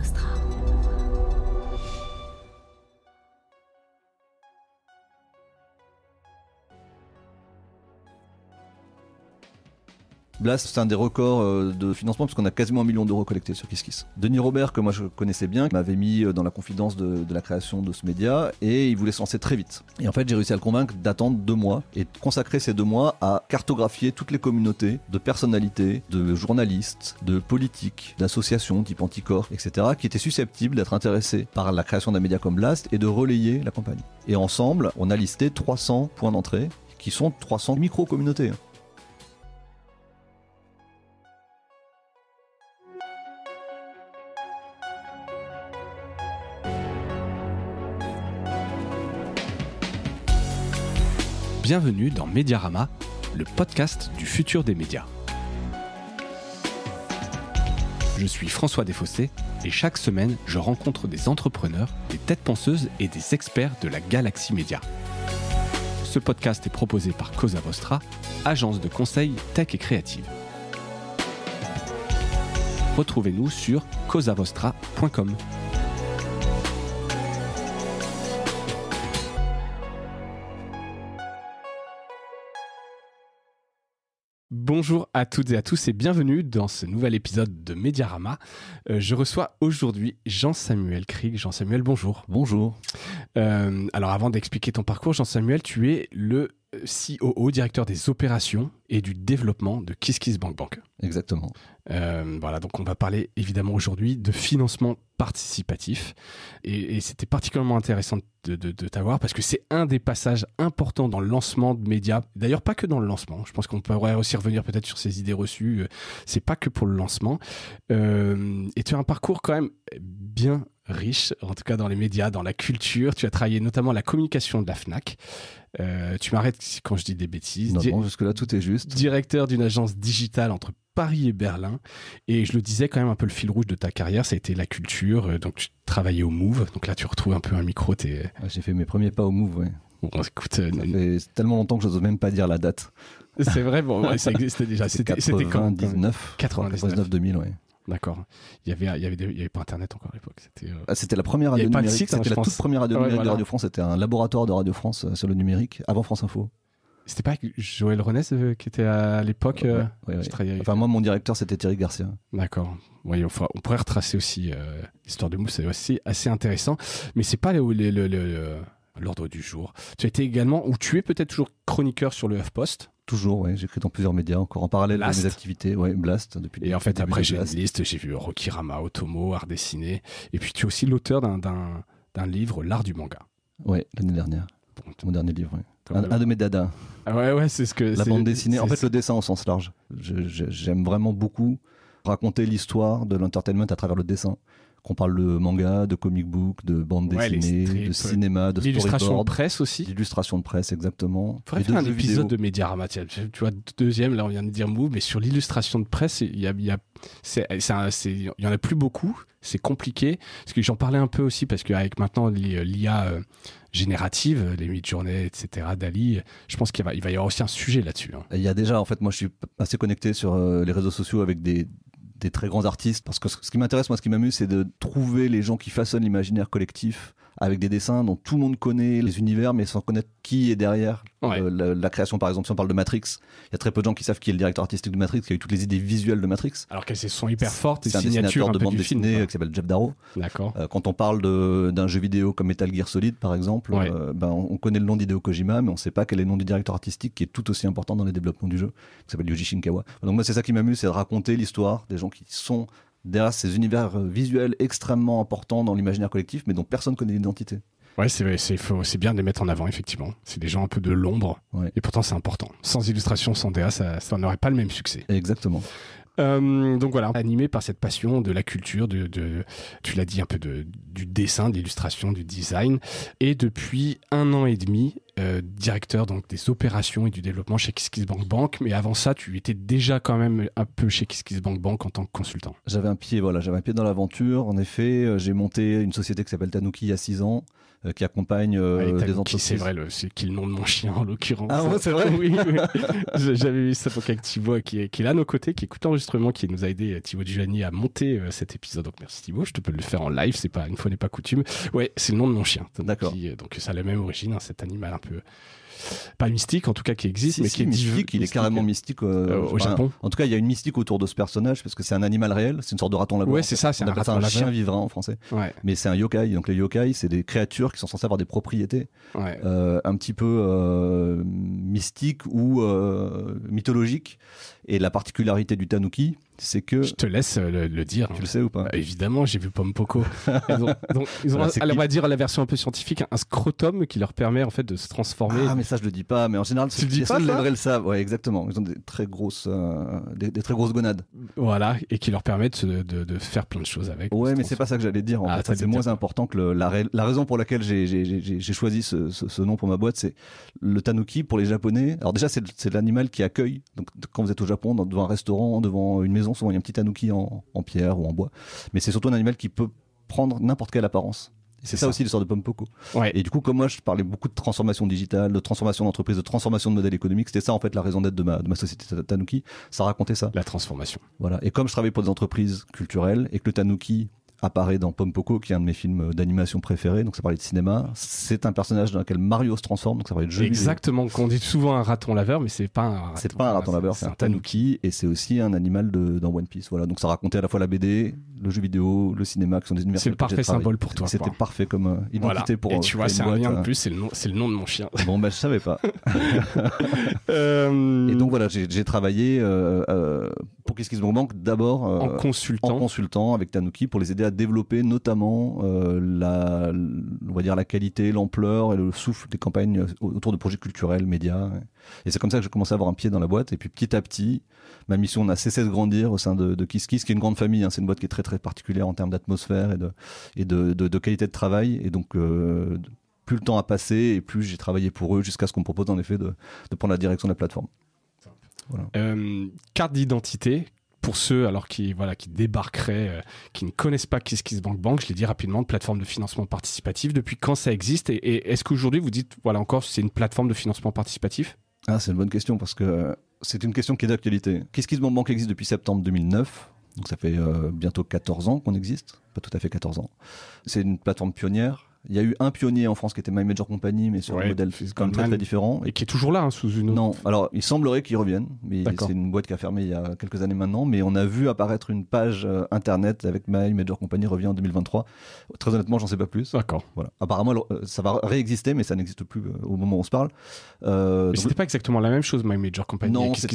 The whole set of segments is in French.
Vostra. Blast, c'est un des records de financement puisqu'on a quasiment 1 million d'euros collectés sur KissKiss. Denis Robert, que moi je connaissais bien, m'avait mis dans la confidence de la création de ce média et il voulait se lancer très vite. Et en fait, j'ai réussi à le convaincre d'attendre 2 mois et de consacrer ces 2 mois à cartographier toutes les communautés de personnalités, de journalistes, de politiques, d'associations type Anticorps, etc., qui étaient susceptibles d'être intéressés par la création d'un média comme Blast et de relayer la campagne. Et ensemble, on a listé 300 points d'entrée qui sont 300 micro-communautés. Bienvenue dans Mediarama, le podcast du futur des médias. Je suis François Desfossés et chaque semaine, je rencontre des entrepreneurs, des têtes penseuses et des experts de la galaxie média. Ce podcast est proposé par Cosa Vostra, agence de conseil tech et créative. Retrouvez-nous sur cosavostra.com. Bonjour à toutes et à tous et bienvenue dans ce nouvel épisode de Mediarama. Je reçois aujourd'hui Jean-Samuel Krieg. Jean-Samuel, bonjour. Bonjour. Alors avant d'expliquer ton parcours, Jean-Samuel, tu es le COO, directeur des opérations et du développement de KissKissBankBank. Exactement. Voilà, donc on va parler évidemment aujourd'hui de financement participatif et c'était particulièrement intéressant de t'avoir parce que c'est un des passages importants dans le lancement de médias. D'ailleurs, pas que dans le lancement. Je pense qu'on pourrait aussi revenir peut-être sur ces idées reçues. C'est pas que pour le lancement. Et tu as un parcours quand même bien riche, en tout cas dans les médias, dans la culture. Tu as travaillé notamment à la communication de la Fnac. Tu m'arrêtes quand je dis des bêtises. Non, jusque-là, tout est juste. Directeur d'une agence digitale entre Paris et Berlin. Et je le disais quand même un peu le fil rouge de ta carrière, ça a été la culture. Donc, tu travaillais au Move. Donc là, tu retrouves un peu un micro. J'ai fait mes premiers pas au Move, ouais. Bon, écoute, ça fait tellement longtemps que je n'ose même pas dire la date. C'est vrai, bon, ouais, ça existait déjà. C'était quand 99, 2000, ouais. D'accord. Il y avait pas Internet encore à l'époque. C'était la première radio numérique. C'était la toute première radio numérique de Radio France. C'était un laboratoire de Radio France sur le numérique avant France Info. C'était pas avec Joël Renès qui était à l'époque. Ouais. Enfin, moi, mon directeur, c'était Thierry Garcia. D'accord. Oui, on pourrait retracer aussi l'histoire de Move. C'est aussi assez intéressant. Mais c'est pas l'ordre du jour. Tu as été également, ou tu es peut-être toujours chroniqueur sur le HuffPost. Toujours, ouais. J'écris dans plusieurs médias, encore en parallèle de mes activités. Ouais, Blast. Et en fait, après, j'ai une liste. J'ai vu Rokirama, Otomo, Art Dessiné. Et puis, tu es aussi l'auteur d'un livre, L'art du manga. Ouais, l'année dernière. Mon dernier livre, ouais. Un de mes dadas. Ah ouais, c'est ce que... La bande dessinée. En fait, le dessin au sens large. J'aime vraiment beaucoup raconter l'histoire de l'entertainment à travers le dessin. Qu'on parle de manga, de comic book, de bande dessinée, de cinéma, de storyboard. L'illustration de presse aussi. L'illustration de presse, exactement. Il faudrait faire un épisode de Mediarama. Tu vois, deuxième, là on vient de dire Move, mais sur l'illustration de presse, il y en a plus beaucoup. C'est compliqué. Parce que j'en parlais un peu aussi, parce qu'avec maintenant l'IA générative, les mid-journées, etc., Dali, je pense qu'il va y avoir aussi un sujet là-dessus. Hein. Il y a déjà, en fait, moi je suis assez connecté sur les réseaux sociaux avec des très grands artistes, parce que ce qui m'intéresse, moi ce qui m'amuse, c'est de trouver les gens qui façonnent l'imaginaire collectif avec des dessins dont tout le monde connaît les univers mais sans connaître qui est derrière la création. Par exemple, si on parle de Matrix, il y a très peu de gens qui savent qui est le directeur artistique de Matrix, qui a eu toutes les idées visuelles de Matrix, alors qu'elles sont hyper fortes. C'est un dessinateur de bande dessinée qui s'appelle Jeff Darrow. D'accord. Quand on parle d'un jeu vidéo comme Metal Gear Solid par exemple, on connaît le nom d'Hideo Kojima mais on sait pas quel est le nom du directeur artistique qui est tout aussi important dans les développements du jeu, qui s'appelle Yoji Shinkawa. Donc moi c'est ça qui m'amuse, c'est de raconter l'histoire des gens qui sont derrière ces univers visuels extrêmement importants dans l'imaginaire collectif mais dont personne connaît l'identité. Ouais, c'est bien de les mettre en avant, effectivement. C'est des gens un peu de l'ombre. Ouais. Et pourtant, c'est important. Sans illustration, sans DA, ça n'aurait pas le même succès. Exactement. Donc voilà, animé par cette passion de la culture, tu l'as dit, un peu du dessin, de l'illustration, du design. Et depuis 1 an et demi, directeur donc des opérations et du développement chez KissKissBankBank, mais avant ça, tu étais déjà quand même un peu chez KissKissBankBank en tant que consultant. J'avais un pied dans l'aventure. En effet, j'ai monté une société qui s'appelle Tanuki il y a 6 ans, qui accompagne des entreprises. C'est vrai, c'est qui le nom de mon chien en l'occurrence. Ah ouais, c'est vrai. Oui. J'avais vu ça donc avec Thibaut qui est là à nos côtés, qui écoute l'enregistrement, qui nous a aidé, Thibaut Dujani, à monter cet épisode. Donc merci Thibaut, je te peux le faire en live, c'est pas une fois n'est pas coutume. Ouais, c'est le nom de mon chien. D'accord. Donc ça a la même origine, cet animal un peu pas mystique en tout cas qui existe, mais qui est mystique. Il est carrément mystique au Japon. En tout cas, il y a une mystique autour de ce personnage parce que c'est un animal réel, c'est une sorte de raton laveur. Ouais, c'est ça, c'est on appelle ça un chien vivrain en français. Ouais. Mais c'est un yokai. Donc les yokai, c'est des créatures qui sont censées avoir des propriétés un petit peu mystiques ou mythologiques. Et la particularité du tanuki, c'est que... Je te laisse le dire. Tu le sais ou pas? Évidemment, j'ai vu Pompoko. Ils ont on va dire la version un peu scientifique, un scrotum qui leur permet en fait de se transformer. Ah, mais ça, je le dis pas. Mais en général, tu le dis pas, ça le savent. Ouais, exactement. Ils ont des très grosses, des très grosses gonades. Voilà, et qui leur permettent de faire plein de choses avec. Ouais, mais c'est pas ça que j'allais dire. En fait, c'est moins important que la raison pour laquelle j'ai choisi ce nom pour ma boîte, c'est le tanuki pour les Japonais. Alors déjà, c'est l'animal qui accueille. Donc quand vous êtes au Japon, devant un restaurant, devant une maison, souvent il y a un petit tanuki en pierre ou en bois. Mais c'est surtout un animal qui peut prendre n'importe quelle apparence. C'est ça aussi l'histoire de Pompoko. Ouais. Et du coup, comme moi, je parlais beaucoup de transformation digitale, de transformation d'entreprise, de transformation de modèle économique. C'était ça, en fait, la raison d'être de ma société Tanuki. Ça racontait ça. La transformation. Voilà. Et comme je travaille pour des entreprises culturelles et que le Tanuki apparaît dans Pompoko, qui est un de mes films d'animation préférés, donc ça parlait de cinéma, c'est un personnage dans lequel Mario se transforme, donc ça parlait de jeu. Exactement, qu'on dit souvent un raton laveur, mais c'est pas un raton. C'est pas un raton laveur, c'est un tanuki, et c'est aussi un animal dans One Piece. Voilà, donc ça racontait à la fois la BD, le jeu vidéo, le cinéma, qui sont des univers. C'est le parfait symbole pour toi. C'était parfait comme identité pour. Et tu vois, c'est un lien de plus, c'est le nom de mon chien. Bon, je savais pas. Et donc voilà, j'ai travaillé pour KissKissBankBank d'abord en consultant avec Tanuki pour les aider à développer notamment on va dire la qualité, l'ampleur et le souffle des campagnes autour de projets culturels, médias. Et c'est comme ça que j'ai commencé à avoir un pied dans la boîte. Et puis petit à petit, ma mission n'a cessé de grandir au sein de KissKiss, qui est une grande famille. C'est une boîte qui est très très particulière en termes d'atmosphère et de qualité de travail. Et donc plus le temps a passé et plus j'ai travaillé pour eux jusqu'à ce qu'on me propose en effet de prendre la direction de la plateforme. Voilà. Carte d'identité. Pour ceux qui débarqueraient, qui ne connaissent pas KissKissBankBank, je l'ai dit rapidement, plateforme de financement participatif. Depuis quand ça existe et est-ce qu'aujourd'hui vous dites, voilà encore, c'est une plateforme de financement participatif? Ah, c'est une bonne question parce que c'est une question qui est d'actualité. KissKissBankBank existe depuis septembre 2009, donc ça fait bientôt 14 ans qu'on existe, pas tout à fait 14 ans. C'est une plateforme pionnière. Il y a eu un pionnier en France qui était My Major Company, mais sur un modèle quand même très très différent. Et qui est toujours là, sous une autre... Non, alors il semblerait qu'il revienne, mais c'est une boîte qui a fermé il y a quelques années maintenant, mais on a vu apparaître une page internet avec My Major Company revient en 2023. Très honnêtement, j'en sais pas plus. D'accord. Voilà. Apparemment, ça va réexister, mais ça n'existe plus au moment où on se parle. Mais c'était pas exactement la même chose, My Major Company. Non, c'était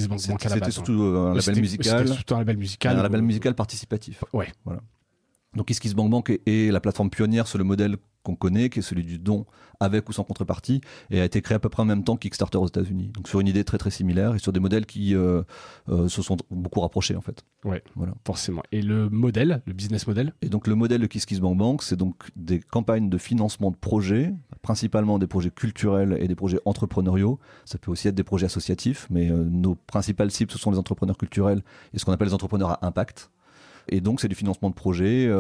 surtout un label musical. C'était surtout un label musical. Un label musical participatif. Ouais. Voilà. Donc KissKissBankBank est la plateforme pionnière sur le modèle qu'on connaît, qui est celui du don avec ou sans contrepartie, et a été créé à peu près en même temps que Kickstarter aux États-Unis. Donc sur une idée très très similaire et sur des modèles qui se sont beaucoup rapprochés en fait. Ouais, voilà. Forcément. Et le modèle, le business model? Et donc le modèle de KissKissBankBank, c'est donc des campagnes de financement de projets, principalement des projets culturels et des projets entrepreneuriaux. Ça peut aussi être des projets associatifs, mais nos principales cibles, ce sont les entrepreneurs culturels et ce qu'on appelle les entrepreneurs à impact. Et donc, c'est du financement de projet,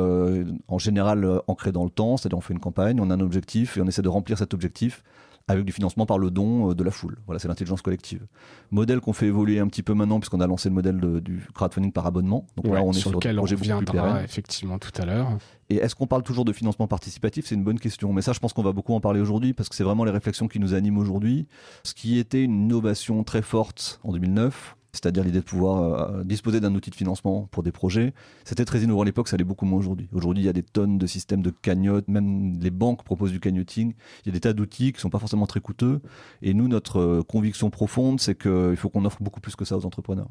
en général ancré dans le temps, c'est-à-dire on fait une campagne, on a un objectif et on essaie de remplir cet objectif avec du financement par le don de la foule. Voilà, c'est l'intelligence collective. Modèle qu'on fait évoluer un petit peu maintenant puisqu'on a lancé le modèle du crowdfunding par abonnement. Donc là, on est sur lequel des projets on beaucoup plus pérennes. Effectivement tout à l'heure. Et est-ce qu'on parle toujours de financement participatif? C'est une bonne question. Mais ça, je pense qu'on va beaucoup en parler aujourd'hui parce que c'est vraiment les réflexions qui nous animent aujourd'hui. Ce qui était une innovation très forte en 2009, c'est-à-dire l'idée de pouvoir disposer d'un outil de financement pour des projets. C'était très innovant à l'époque, ça l'est beaucoup moins aujourd'hui. Aujourd'hui, il y a des tonnes de systèmes de cagnotte, même les banques proposent du cagnoting. Il y a des tas d'outils qui ne sont pas forcément très coûteux. Et nous, notre conviction profonde, c'est qu'il faut qu'on offre beaucoup plus que ça aux entrepreneurs.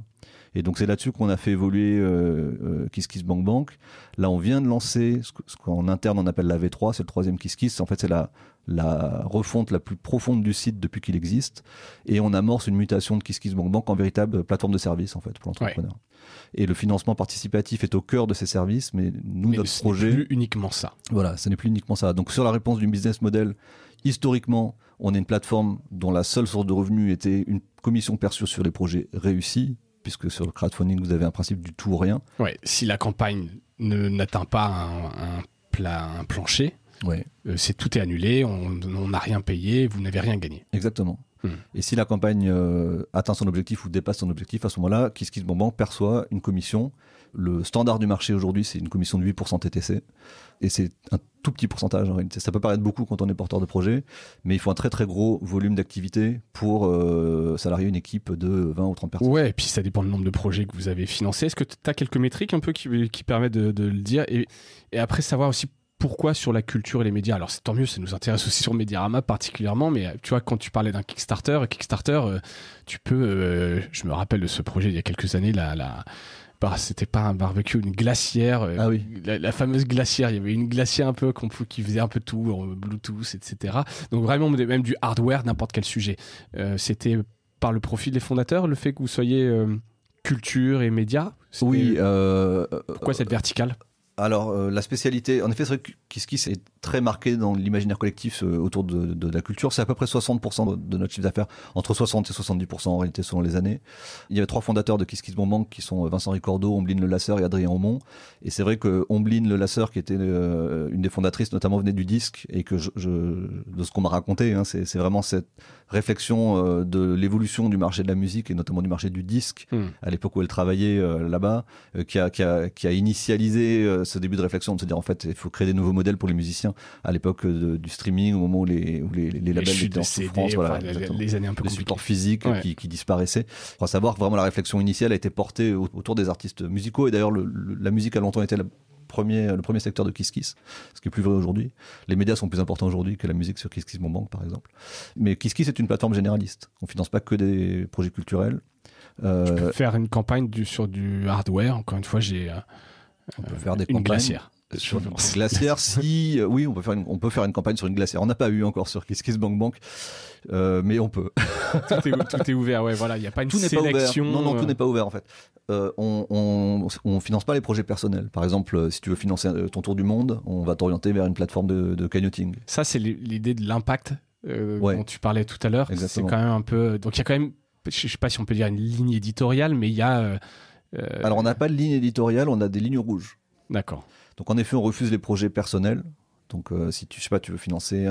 Et donc, c'est là-dessus qu'on a fait évoluer KissKissBankBank. Là, on vient de lancer ce qu'en interne, on appelle la V3, c'est le troisième KissKiss. En fait, c'est la la refonte la plus profonde du site depuis qu'il existe, et on amorce une mutation de KissKissBankBank en véritable plateforme de service en fait pour l'entrepreneur. Ouais. Et le financement participatif est au cœur de ces services, mais notre projet... n'est plus uniquement ça. Voilà, ce n'est plus uniquement ça. Donc sur la réponse du business model, historiquement, on est une plateforme dont la seule source de revenus était une commission perçue sur les projets réussis, puisque sur le crowdfunding, vous avez un principe du tout ou rien. Ouais, si la campagne n'atteint pas un plancher, ouais. Tout est annulé, on n'a rien payé, vous n'avez rien gagné. Exactement. Et si la campagne atteint son objectif ou dépasse son objectif, à ce moment-là, KissKissBankBank perçoit une commission. Le standard du marché aujourd'hui, c'est une commission de 8% TTC. Et c'est un tout petit pourcentage en réalité. Ça peut paraître beaucoup quand on est porteur de projet, mais il faut un très très gros volume d'activité pour salarier une équipe de 20 ou 30 personnes. Ouais, et puis ça dépend du nombre de projets que vous avez financés. Est-ce que tu as quelques métriques un peu qui permettent de le dire et après savoir aussi pourquoi sur la culture et les médias. Alors c'est tant mieux, ça nous intéresse aussi sur Mediarama particulièrement, mais tu vois, quand tu parlais d'un Kickstarter, tu peux, je me rappelle de ce projet il y a quelques années, c'était pas un barbecue, une glacière, ah oui. la fameuse glacière, il y avait une glacière un peu qui faisait un peu tout, Bluetooth, etc. Donc vraiment même du hardware, n'importe quel sujet. C'était par le profil des fondateurs, le fait que vous soyez culture et médias. Oui. Pourquoi cette verticale ? Alors, la spécialité, en effet, c'est vrai que KissKiss est très marqué dans l'imaginaire collectif autour de la culture. C'est à peu près 60% de notre chiffre d'affaires, entre 60 et 70% en réalité selon les années. Il y avait 3 fondateurs de KissKissBankBank qui sont Vincent Ricordeau, Omblin Le Lasseur et Adrien Aumont. Et c'est vrai que Omblin Le Lasseur, qui était une des fondatrices, notamment venait du disque, et que de ce qu'on m'a raconté, hein, c'est vraiment cette réflexion de l'évolution du marché de la musique et notamment du marché du disque à l'époque où elle travaillait là-bas, qui a initialisé ce début de réflexion de se dire en fait il faut créer des nouveaux modèles pour les musiciens à l'époque du streaming, au moment où les labels étaient en souffrance, voilà, les années un peu compliquées, les supports physiques qui disparaissaient. Il faut savoir que vraiment la réflexion initiale a été portée autour des artistes musicaux, et d'ailleurs la musique a longtemps été le premier secteur de KissKiss, ce qui est plus vrai aujourd'hui. Les médias sont plus importants aujourd'hui que la musique sur KissKissBankBank par exemple. Mais KissKiss est une plateforme généraliste. On finance pas que des projets culturels. Tu peux faire une campagne sur du hardware. Encore une fois, on peut faire des une campagnes glacière. Sur une glacière, oui, on peut faire une campagne sur une glacière. On n'a pas eu encore sur KissKissBankBank, mais on peut. Tout est ouvert, ouais, voilà, il n'y a pas une tout sélection. Non, tout n'est pas ouvert en fait. On finance pas les projets personnels. Par exemple, si tu veux financer ton tour du monde, on va t'orienter vers une plateforme de cagnoting. Ça, c'est l'idée de l'impact dont tu parlais tout à l'heure. Exactement. C'est quand même un peu. Donc il y a quand même, je sais pas si on peut dire une ligne éditoriale, mais il y a. Alors on n'a pas de ligne éditoriale, on a des lignes rouges. D'accord. Donc en effet, on refuse les projets personnels. Donc si tu veux financer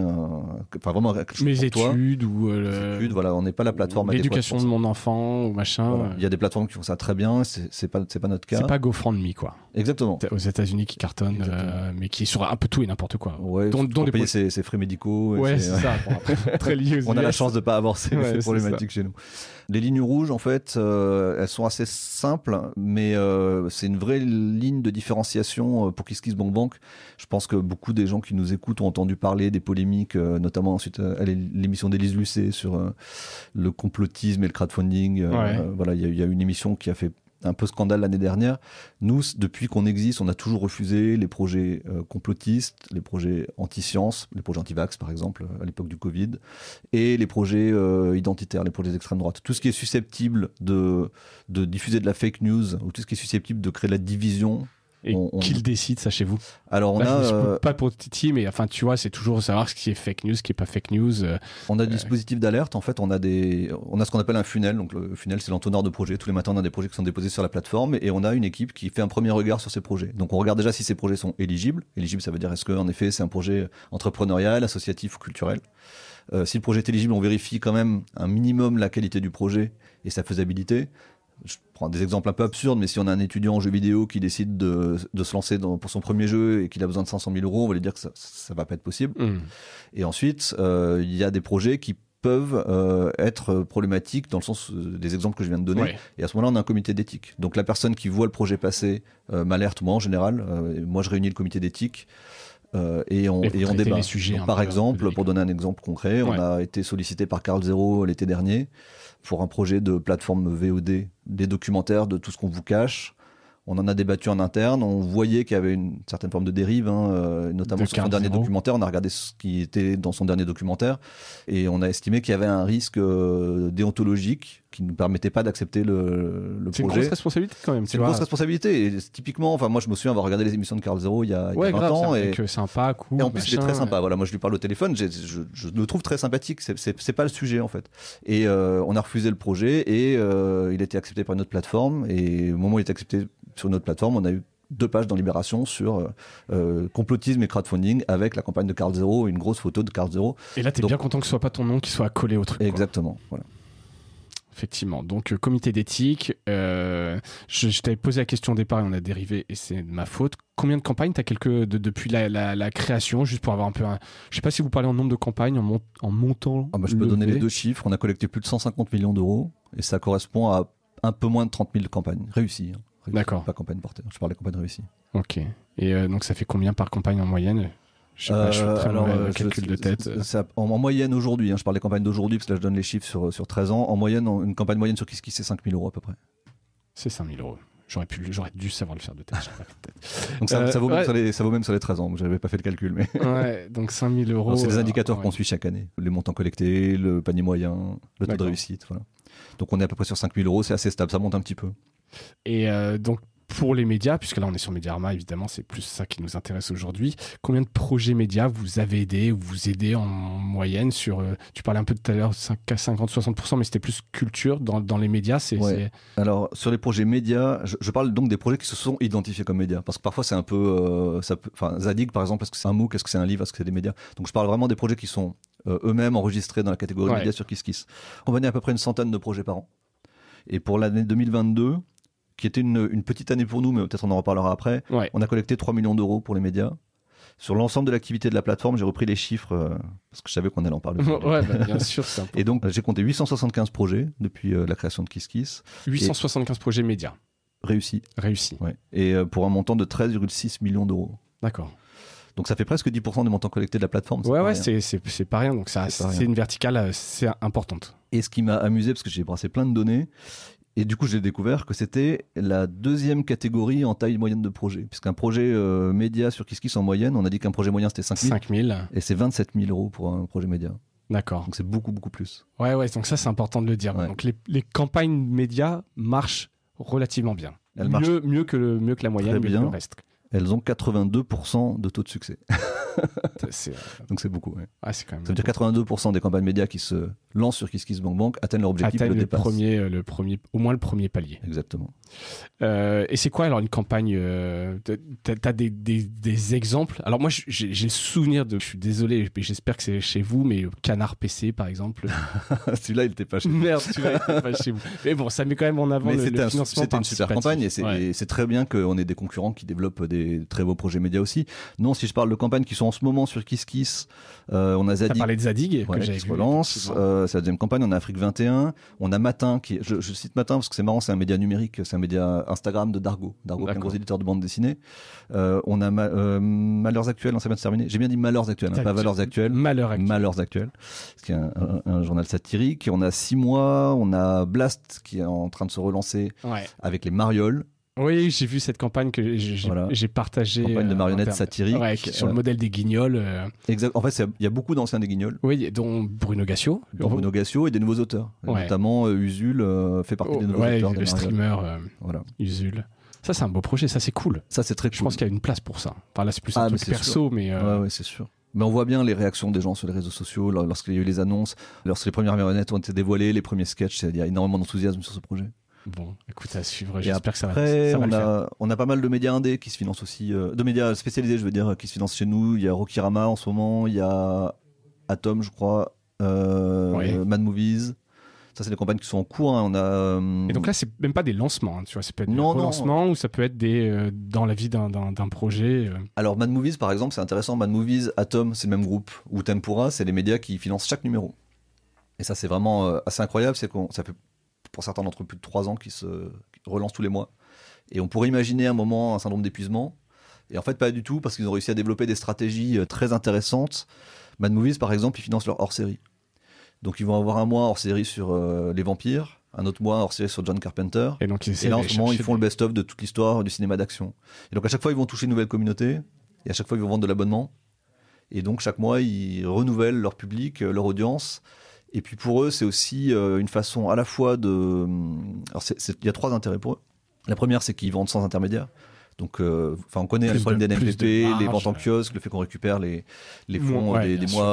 vraiment mes études ou études, voilà, on n'est pas la plateforme l'éducation de mon enfant ou machin. Voilà. Il y a des plateformes qui font ça très bien, c'est pas notre cas. C'est pas GoFundMe quoi. Exactement. Aux États-Unis qui cartonne, mais qui est sur un peu tout et n'importe quoi. Ouais, dont payer ses frais médicaux. Ouais, c'est ça. Bon, après, très lié aux on a la chance de pas avoir ces problématiques chez nous. Les lignes rouges, en fait, elles sont assez simples, mais c'est une vraie ligne de différenciation pour KissKissBankBank. Je pense que beaucoup des gens qui nous écoutent ont entendu parler des polémiques, notamment ensuite l'émission d'Élise Lucet sur le complotisme et le crowdfunding. Voilà, il y a une émission qui a fait un peu scandale l'année dernière. Nous, depuis qu'on existe, on a toujours refusé les projets complotistes, les projets anti-science, les projets anti-vax par exemple, à l'époque du Covid, et les projets identitaires, les projets d'extrême droite. Tout ce qui est susceptible de diffuser de la fake news, ou tout ce qui est susceptible de créer de la division. Et qui le décide, ça, chez vous? Alors, pas pour Titi, mais enfin, tu vois, c'est toujours savoir ce qui est fake news, ce qui est pas fake news. On a des dispositifs d'alerte. En fait, on a ce qu'on appelle un funnel. Donc, le funnel, c'est l'entonnoir de projets. Tous les matins, on a des projets qui sont déposés sur la plateforme et on a une équipe qui fait un premier regard sur ces projets. Donc, on regarde déjà si ces projets sont éligibles. Éligible, ça veut dire est-ce que, en effet, c'est un projet entrepreneurial, associatif ou culturel. Si le projet est éligible, on vérifie quand même un minimum la qualité du projet et sa faisabilité. Je prends des exemples un peu absurdes, mais si on a un étudiant en jeu vidéo qui décide de se lancer pour son premier jeu et qu'il a besoin de 500 000 euros, on va lui dire que ça va pas être possible. Et ensuite, il y a des projets qui peuvent être problématiques dans le sens des exemples que je viens de donner. Ouais. Et à ce moment-là, on a un comité d'éthique. Donc la personne qui voit le projet passer m'alerte, moi en général. Moi, je réunis le comité d'éthique. Et on débat. Donc, par exemple, pour donner un exemple concret, on a été sollicité par Carl Zero l'été dernier pour un projet de plateforme VOD, des documentaires de tout ce qu'on vous cache. On en a débattu en interne, on voyait qu'il y avait une certaine forme de dérive, notamment sur son dernier documentaire. On a regardé ce qui était dans son dernier documentaire et on a estimé qu'il y avait un risque déontologique qui ne nous permettait pas d'accepter le projet. C'est une grosse responsabilité quand même. C'est une grosse responsabilité. Et typiquement, moi je me souviens avoir regardé les émissions de Carl Zero il y a 20 ans. Et sympa, cool. Et en plus, il est très sympa. Voilà, moi je lui parle au téléphone, je le trouve très sympathique. C'est pas le sujet en fait. Et on a refusé le projet et il a été accepté par une autre plateforme. Et au moment où il est accepté sur une autre plateforme, on a eu 2 pages dans Libération sur complotisme et crowdfunding avec la campagne de Carl Zero, une grosse photo de Carl Zero. Et là, t'es bien content que ce soit pas ton nom qui soit collé au truc. Exactement. Voilà. Effectivement. Donc, comité d'éthique. Je t'avais posé la question au départ et on a dérivé et c'est de ma faute. Combien de campagnes t'as depuis la création, juste pour avoir un peu Je sais pas si vous parlez en nombre de campagnes, en montant. Je peux donner les 2 chiffres. On a collecté plus de 150 millions d'euros et ça correspond à un peu moins de 30 000 campagnes réussies. D'accord. Pas campagne portée. Je parle des campagnes réussies. Ok. Et donc ça fait combien par campagne en moyenne? Je sais pas, je fais très mauvais calcul de tête. En moyenne aujourd'hui, je parle des campagnes d'aujourd'hui parce que là je donne les chiffres sur 13 ans. En moyenne, une campagne moyenne sur KissKiss, c'est 5 000 euros à peu près. C'est 5 000 euros. J'aurais dû savoir le faire de tête. Donc ça vaut même sur les 13 ans. J'avais pas fait le calcul, mais. Ouais, donc 5 000 euros. C'est des indicateurs qu'on suit chaque année. Les montants collectés, le panier moyen, le taux de réussite. Voilà. Donc on est à peu près sur 5 000 euros. C'est assez stable. Ça monte un petit peu. Et donc pour les médias, puisque là on est sur Mediarama, évidemment, c'est plus ça qui nous intéresse aujourd'hui. Combien de projets médias vous avez aidé ou vous aidez en moyenne sur. Tu parlais un peu tout à l'heure, 50-60%, mais c'était plus culture dans les médias. Alors sur les projets médias, je parle donc des projets qui se sont identifiés comme médias. Parce que parfois c'est un peu. Zadig par exemple, est-ce que c'est un MOOC, est-ce que c'est un livre, est-ce que c'est des médias? Donc je parle vraiment des projets qui sont eux-mêmes enregistrés dans la catégorie médias sur KissKiss. On va dire à peu près une centaine de projets par an. Et pour l'année 2022, qui était une petite année pour nous, mais peut-être on en reparlera après, on a collecté 3 millions d'euros pour les médias. Sur l'ensemble de l'activité de la plateforme, j'ai repris les chiffres parce que je savais qu'on allait en parler. Bien sûr. C'est important. Et donc, j'ai compté 875 projets depuis la création de KissKiss. 875 projets médias. Réussis. Ouais. Et pour un montant de 13,6 millions d'euros. D'accord. Donc ça fait presque 10% des montants collectés de la plateforme. C'est pas rien. Donc c'est une verticale assez importante. Et ce qui m'a amusé, parce que j'ai brassé plein de données, et du coup j'ai découvert que c'était la 2e catégorie en taille moyenne de projet. Puisqu'un projet média sur KissKiss en moyenne, on a dit qu'un projet moyen c'était 5 000. Et c'est 27 000 euros pour un projet média. D'accord. Donc c'est beaucoup plus. Ouais, donc ça c'est important de le dire. Ouais. Donc les campagnes médias marchent relativement bien. Mieux que la moyenne, mieux que le reste. Elles ont 82% de taux de succès. Donc c'est beaucoup. Ouais. Ah, c'est quand même ça veut dire 82% des campagnes médias qui se lancent sur KissKissBankBank atteignent leur objectif et le dépassent. Au moins le premier palier. Exactement. Et c'est quoi alors une campagne t'as des exemples? Alors moi j'ai le souvenir je suis désolé, j'espère que c'est chez vous, mais Canard PC par exemple. Celui-là il n'était pas chez vous. Merde, celui-là il n'était pas chez vous. Mais bon, ça met quand même en avant le financement. C'était une super campagne et c'est très bien qu'on ait des concurrents qui développent des très beaux projets médias aussi. Non, si je parle de campagnes qui sont en ce moment sur KissKiss, on a Zadig. Tu as parlé de Zadig que j'avais qui se relance. C'est la 2e campagne. On a Afrique 21. On a Matin je cite Matin parce que c'est marrant, c'est un média numérique, c'est un média Instagram de Dargo qui est un gros éditeur de bande dessinée. On a Malheurs Actuels, ça vient de se terminer. J'ai bien dit Malheurs Actuels, pas Valeurs Actuelles. Malheurs Actuels, qui est un journal satirique. On a 6 mois. On a Blast qui est en train de se relancer avec les Marioles. Oui, j'ai vu cette campagne que j'ai partagée. Campagne de marionnettes satiriques. Sur le modèle des Guignols. Exact. En fait, il y a beaucoup d'anciens des Guignols. Oui, dont Bruno Gassio. Et des nouveaux auteurs. Notamment Usul fait partie des nouveaux auteurs. Le streamer Usul. Ça, c'est un beau projet. Ça, c'est cool. Ça, c'est très cool. Je pense qu'il y a une place pour ça. Enfin, là, c'est plus un truc perso, mais... Ouais, c'est sûr. Mais on voit bien les réactions des gens sur les réseaux sociaux lorsqu'il y a eu les annonces, lorsque les premières marionnettes ont été dévoilées, les premiers sketchs. Il y a énormément d'enthousiasme sur ce projet. Bon, écoute, à suivre. J'espère que ça va le faire. On a pas mal de médias indés qui se financent aussi, de médias spécialisés, je veux dire, qui se financent chez nous. Il y a Rokirama en ce moment, il y a Atom, je crois, Mad Movies. Ça, c'est des campagnes qui sont en cours. Hein. Et donc là, c'est même pas des lancements. Tu vois, ça peut être des lancements ou ça peut être dans la vie d'un projet. Alors, Mad Movies, par exemple, c'est intéressant. Mad Movies, Atom, c'est le même groupe. Ou Tempura, c'est les médias qui financent chaque numéro. Et ça, c'est vraiment assez incroyable. C'est ça fait pour certains d'entre eux plus de 3 ans qui relancent tous les mois. Et on pourrait imaginer à un moment un syndrome d'épuisement. Et en fait, pas du tout, parce qu'ils ont réussi à développer des stratégies très intéressantes. Mad Movies, par exemple, ils financent leur hors-série. Donc ils vont avoir un mois hors-série sur les vampires, un autre mois hors série sur John Carpenter. Et donc, Et là, en ce moment, ils font le best-of de toute l'histoire du cinéma d'action. Et donc, à chaque fois, ils vont toucher une nouvelle communauté. Et à chaque fois, ils vont vendre de l'abonnement. Et donc, chaque mois, ils renouvellent leur public, leur audience. Et puis, pour eux, c'est aussi une façon à la fois de... Alors, il y a 3 intérêts pour eux. La première, c'est qu'ils vendent sans intermédiaire. Donc, on connaît les problèmes des NPP, les ventes en kiosque, le fait qu'on récupère les fonds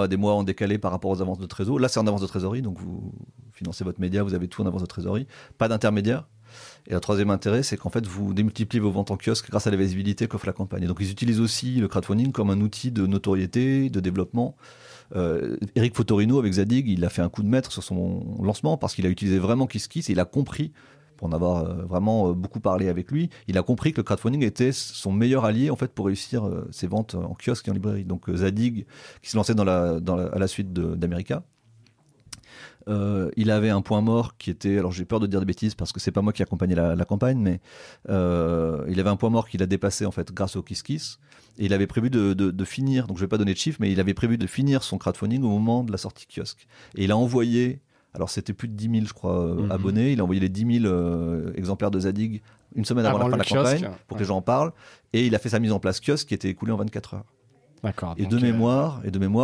des mois en décalé par rapport aux avances de trésorerie. Là, c'est en avance de trésorerie, donc vous financez votre média, vous avez tout en avance de trésorerie. Pas d'intermédiaire. Et le troisième intérêt, c'est qu'en fait, vous démultipliez vos ventes en kiosque grâce à la visibilité qu'offre la campagne. Et donc, ils utilisent aussi le crowdfunding comme un outil de notoriété, de développement. Eric Fotorino, avec Zadig, il a fait un coup de maître sur son lancement parce qu'il a utilisé vraiment KissKiss et il a compris, pour en avoir vraiment beaucoup parlé avec lui, il a compris que le crowdfunding était son meilleur allié en fait pour réussir ses ventes en kiosque et en librairie. Donc Zadig, qui se lançait à la suite d'America, il avait un point mort qui était, alors j'ai peur de dire des bêtises parce que c'est pas moi qui accompagnais la campagne, mais il avait un point mort qu'il a dépassé en fait grâce au KissKiss, et il avait prévu de finir, donc je vais pas donner de chiffres, mais il avait prévu de finir son crowdfunding au moment de la sortie kiosque, et il a envoyé, alors c'était plus de 10 000 je crois abonnés, il a envoyé les 10 000 exemplaires de Zadig une semaine avant la fin de la campagne pour que les gens en parlent, et il a fait sa mise en place kiosque qui était écoulée en 24 heures. D'accord. Et de mémoire,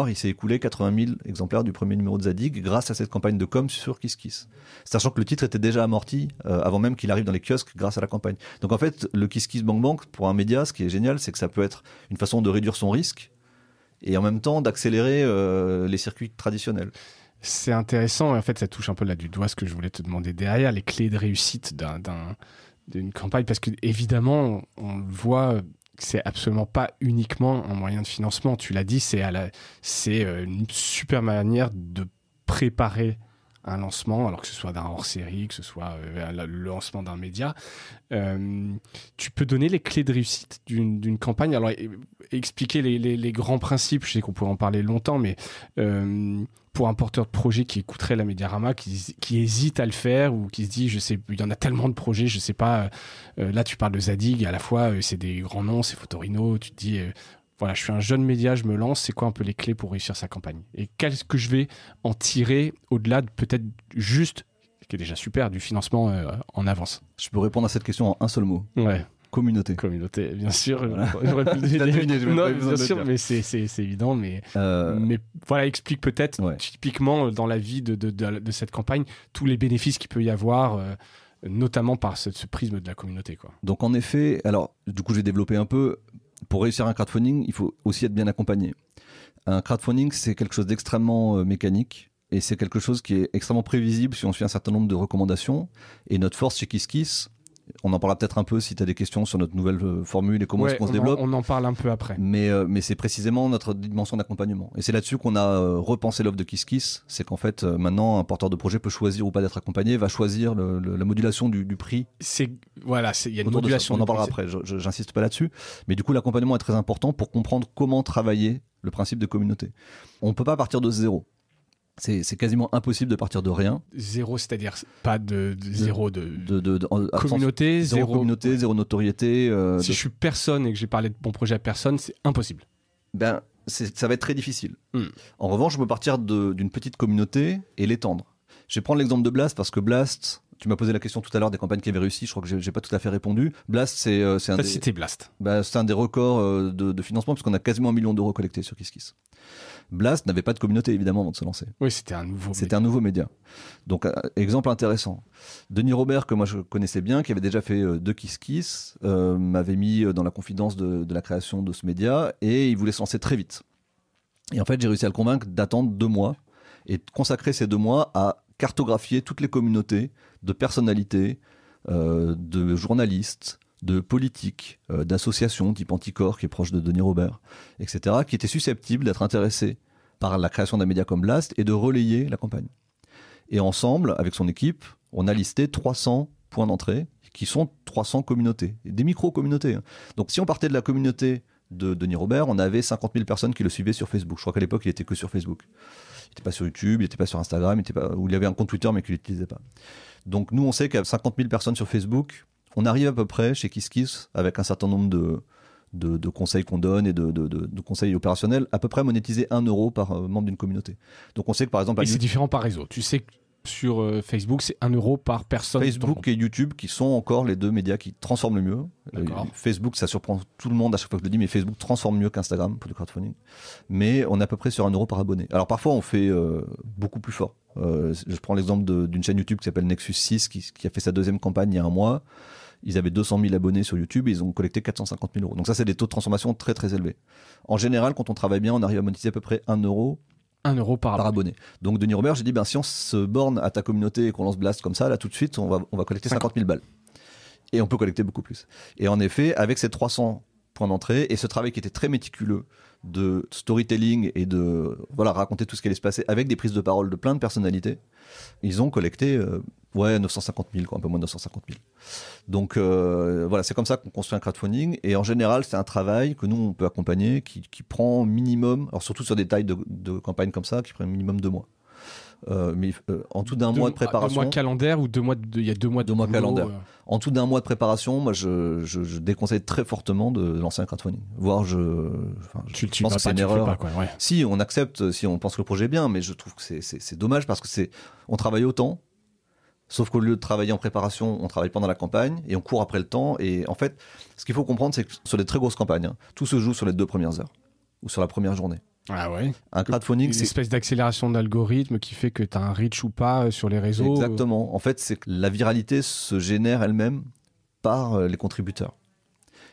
il s'est écoulé 80 000 exemplaires du premier numéro de Zadig grâce à cette campagne de com sur KissKiss. Sachant que le titre était déjà amorti avant même qu'il arrive dans les kiosques grâce à la campagne. Donc en fait, le KissKiss Bank Bank, pour un média, ce qui est génial, c'est que ça peut être une façon de réduire son risque et en même temps d'accélérer les circuits traditionnels. C'est intéressant, et en fait, ça touche un peu là du doigt ce que je voulais te demander derrière, les clés de réussite d'une campagne, parce que évidemment, on le voit... C'est absolument pas uniquement un moyen de financement. Tu l'as dit, c'est une super manière de préparer un lancement, alors que ce soit d'un hors-série, que ce soit le lancement d'un média. Tu peux donner les clés de réussite d'une campagne. Alors, expliquer les grands principes, je sais qu'on pourrait en parler longtemps, mais pour un porteur de projet qui écouterait la Médiarama, qui hésite à le faire, ou qui se dit, je sais, il y en a tellement de projets, je sais pas, là tu parles de Zadig, à la fois c'est des grands noms, c'est Fotorino, tu te dis, voilà, je suis un jeune média, je me lance, c'est quoi un peu les clés pour réussir sa campagne? Et qu'est-ce que je vais en tirer au-delà de peut-être juste, qui est déjà super, du financement en avance? Je peux répondre à cette question en un seul mot. Ouais. Communauté, bien sûr. Voilà. J'aurais pu le deviné, non, bien sûr, mais c'est évident. Mais voilà, explique peut-être typiquement dans la vie de cette campagne tous les bénéfices qu'il peut y avoir, notamment par ce prisme de la communauté, quoi. Donc en effet, alors du coup, je vais développer un peu. Pour réussir un crowdfunding, il faut aussi être bien accompagné. Un crowdfunding, c'est quelque chose d'extrêmement mécanique. Et c'est quelque chose qui est extrêmement prévisible si on suit un certain nombre de recommandations. Et notre force chez KissKiss, on en parlera peut-être un peu si tu as des questions sur notre nouvelle formule et comment est-ce qu'on se développe. On en parle un peu après. Mais c'est précisément notre dimension d'accompagnement. Et c'est là-dessus qu'on a repensé l'offre de KissKiss. C'est qu'en fait, maintenant, un porteur de projet peut choisir ou pas d'être accompagné, va choisir la modulation du prix. Il y a une modulation. On en parlera après, j'insiste pas là-dessus. Mais du coup, l'accompagnement est très important pour comprendre comment travailler le principe de communauté. On ne peut pas partir de zéro. C'est quasiment impossible de partir de rien. Zéro, c'est-à-dire pas de zéro de communauté, zéro notoriété. Si je suis personne et que j'ai parlé de mon projet à personne, c'est impossible. Ça va être très difficile. En revanche, je peux partir d'une petite communauté et l'étendre. Je vais prendre l'exemple de Blast parce que Blast, tu m'as posé la question tout à l'heure des campagnes qui avaient réussi, je crois que j'ai pas tout à fait répondu. Blast, c'est un des records de financement parce qu'on a quasiment 1 million d'euros collectés sur KissKiss. Blast n'avait pas de communauté évidemment avant de se lancer. Oui, c'était un nouveau média. Donc exemple intéressant. Denis Robert, que moi je connaissais bien, qui avait déjà fait de KissKiss, m'avait mis dans la confidence de la création de ce média et il voulait se lancer très vite. Et en fait, j'ai réussi à le convaincre d'attendre 2 mois et de consacrer ces 2 mois à cartographier toutes les communautés de personnalités, de journalistes, de politiques, d'associations type Anticor qui est proche de Denis Robert, etc., qui étaient susceptibles d'être intéressés par la création d'un média comme Blast et de relayer la campagne. Et ensemble, avec son équipe, on a listé 300 points d'entrée qui sont 300 communautés, des micro-communautés. Donc si on partait de la communauté de Denis Robert, on avait 50 000 personnes qui le suivaient sur Facebook. Je crois qu'à l'époque, il était que sur Facebook. Il n'était pas sur YouTube, il n'était pas sur Instagram, ou il avait un compte Twitter mais qu'il n'utilisait pas. Donc nous, on sait qu'à 50 000 personnes sur Facebook, on arrive à peu près chez KissKiss, avec un certain nombre de conseils qu'on donne et de conseils opérationnels, à peu près monétiser 1 euro par membre d'une communauté. Donc on sait que par exemple... Et c'est différent par réseau. Tu sais que Sur Facebook, c'est 1 euro par personne. Facebook et YouTube qui sont encore les 2 médias qui transforment le mieux. Facebook, ça surprend tout le monde à chaque fois que je le dis, mais Facebook transforme mieux qu'Instagram pour du crowdfunding. Mais on est à peu près sur 1 euro par abonné. Alors parfois, on fait beaucoup plus fort. Je prends l'exemple d'une chaîne YouTube qui s'appelle Nexus 6 qui a fait sa 2e campagne il y a un mois. Ils avaient 200 000 abonnés sur YouTube et ils ont collecté 450 000 euros. Donc ça, c'est des taux de transformation très très élevés. En général, quand on travaille bien, on arrive à monétiser à peu près 1 euro 1 euro par abonné. Donc Denis Robert, j'ai dit, si on se borne à ta communauté et qu'on lance Blast comme ça, là tout de suite, on va collecter 50 000 balles. Et on peut collecter beaucoup plus. Et en effet, avec ces 300 points d'entrée et ce travail qui était très méticuleux de storytelling et de raconter tout ce qui allait se passer avec des prises de parole de plein de personnalités, ils ont collecté 950 000, un peu moins de 950 000. Donc c'est comme ça qu'on construit un crowdfunding. Et en général, c'est un travail que nous, on peut accompagner qui prend minimum, alors surtout sur des tailles de campagne comme ça, qui prend minimum 2 mois. Mais en tout d'un mois de préparation. 2 mois calendaire ou il y a 2 mois de boulot, calendaire. En tout d'un mois de préparation, moi je déconseille très fortement de lancer un crowdfunding. Voire je pense que c'est une erreur. Si on accepte, si on pense que le projet est bien, mais je trouve que c'est dommage parce que on travaille autant. Sauf qu'au lieu de travailler en préparation, on travaille pendant la campagne et on court après le temps. Et en fait, ce qu'il faut comprendre, c'est que sur des très grosses campagnes, tout se joue sur les 2 premières heures ou sur la première journée. Ah ouais. Un crowdfunding, c'est une espèce d'accélération d'algorithme qui fait que tu as un reach ou pas sur les réseaux. Exactement. En fait, c'est que la viralité se génère elle-même par les contributeurs.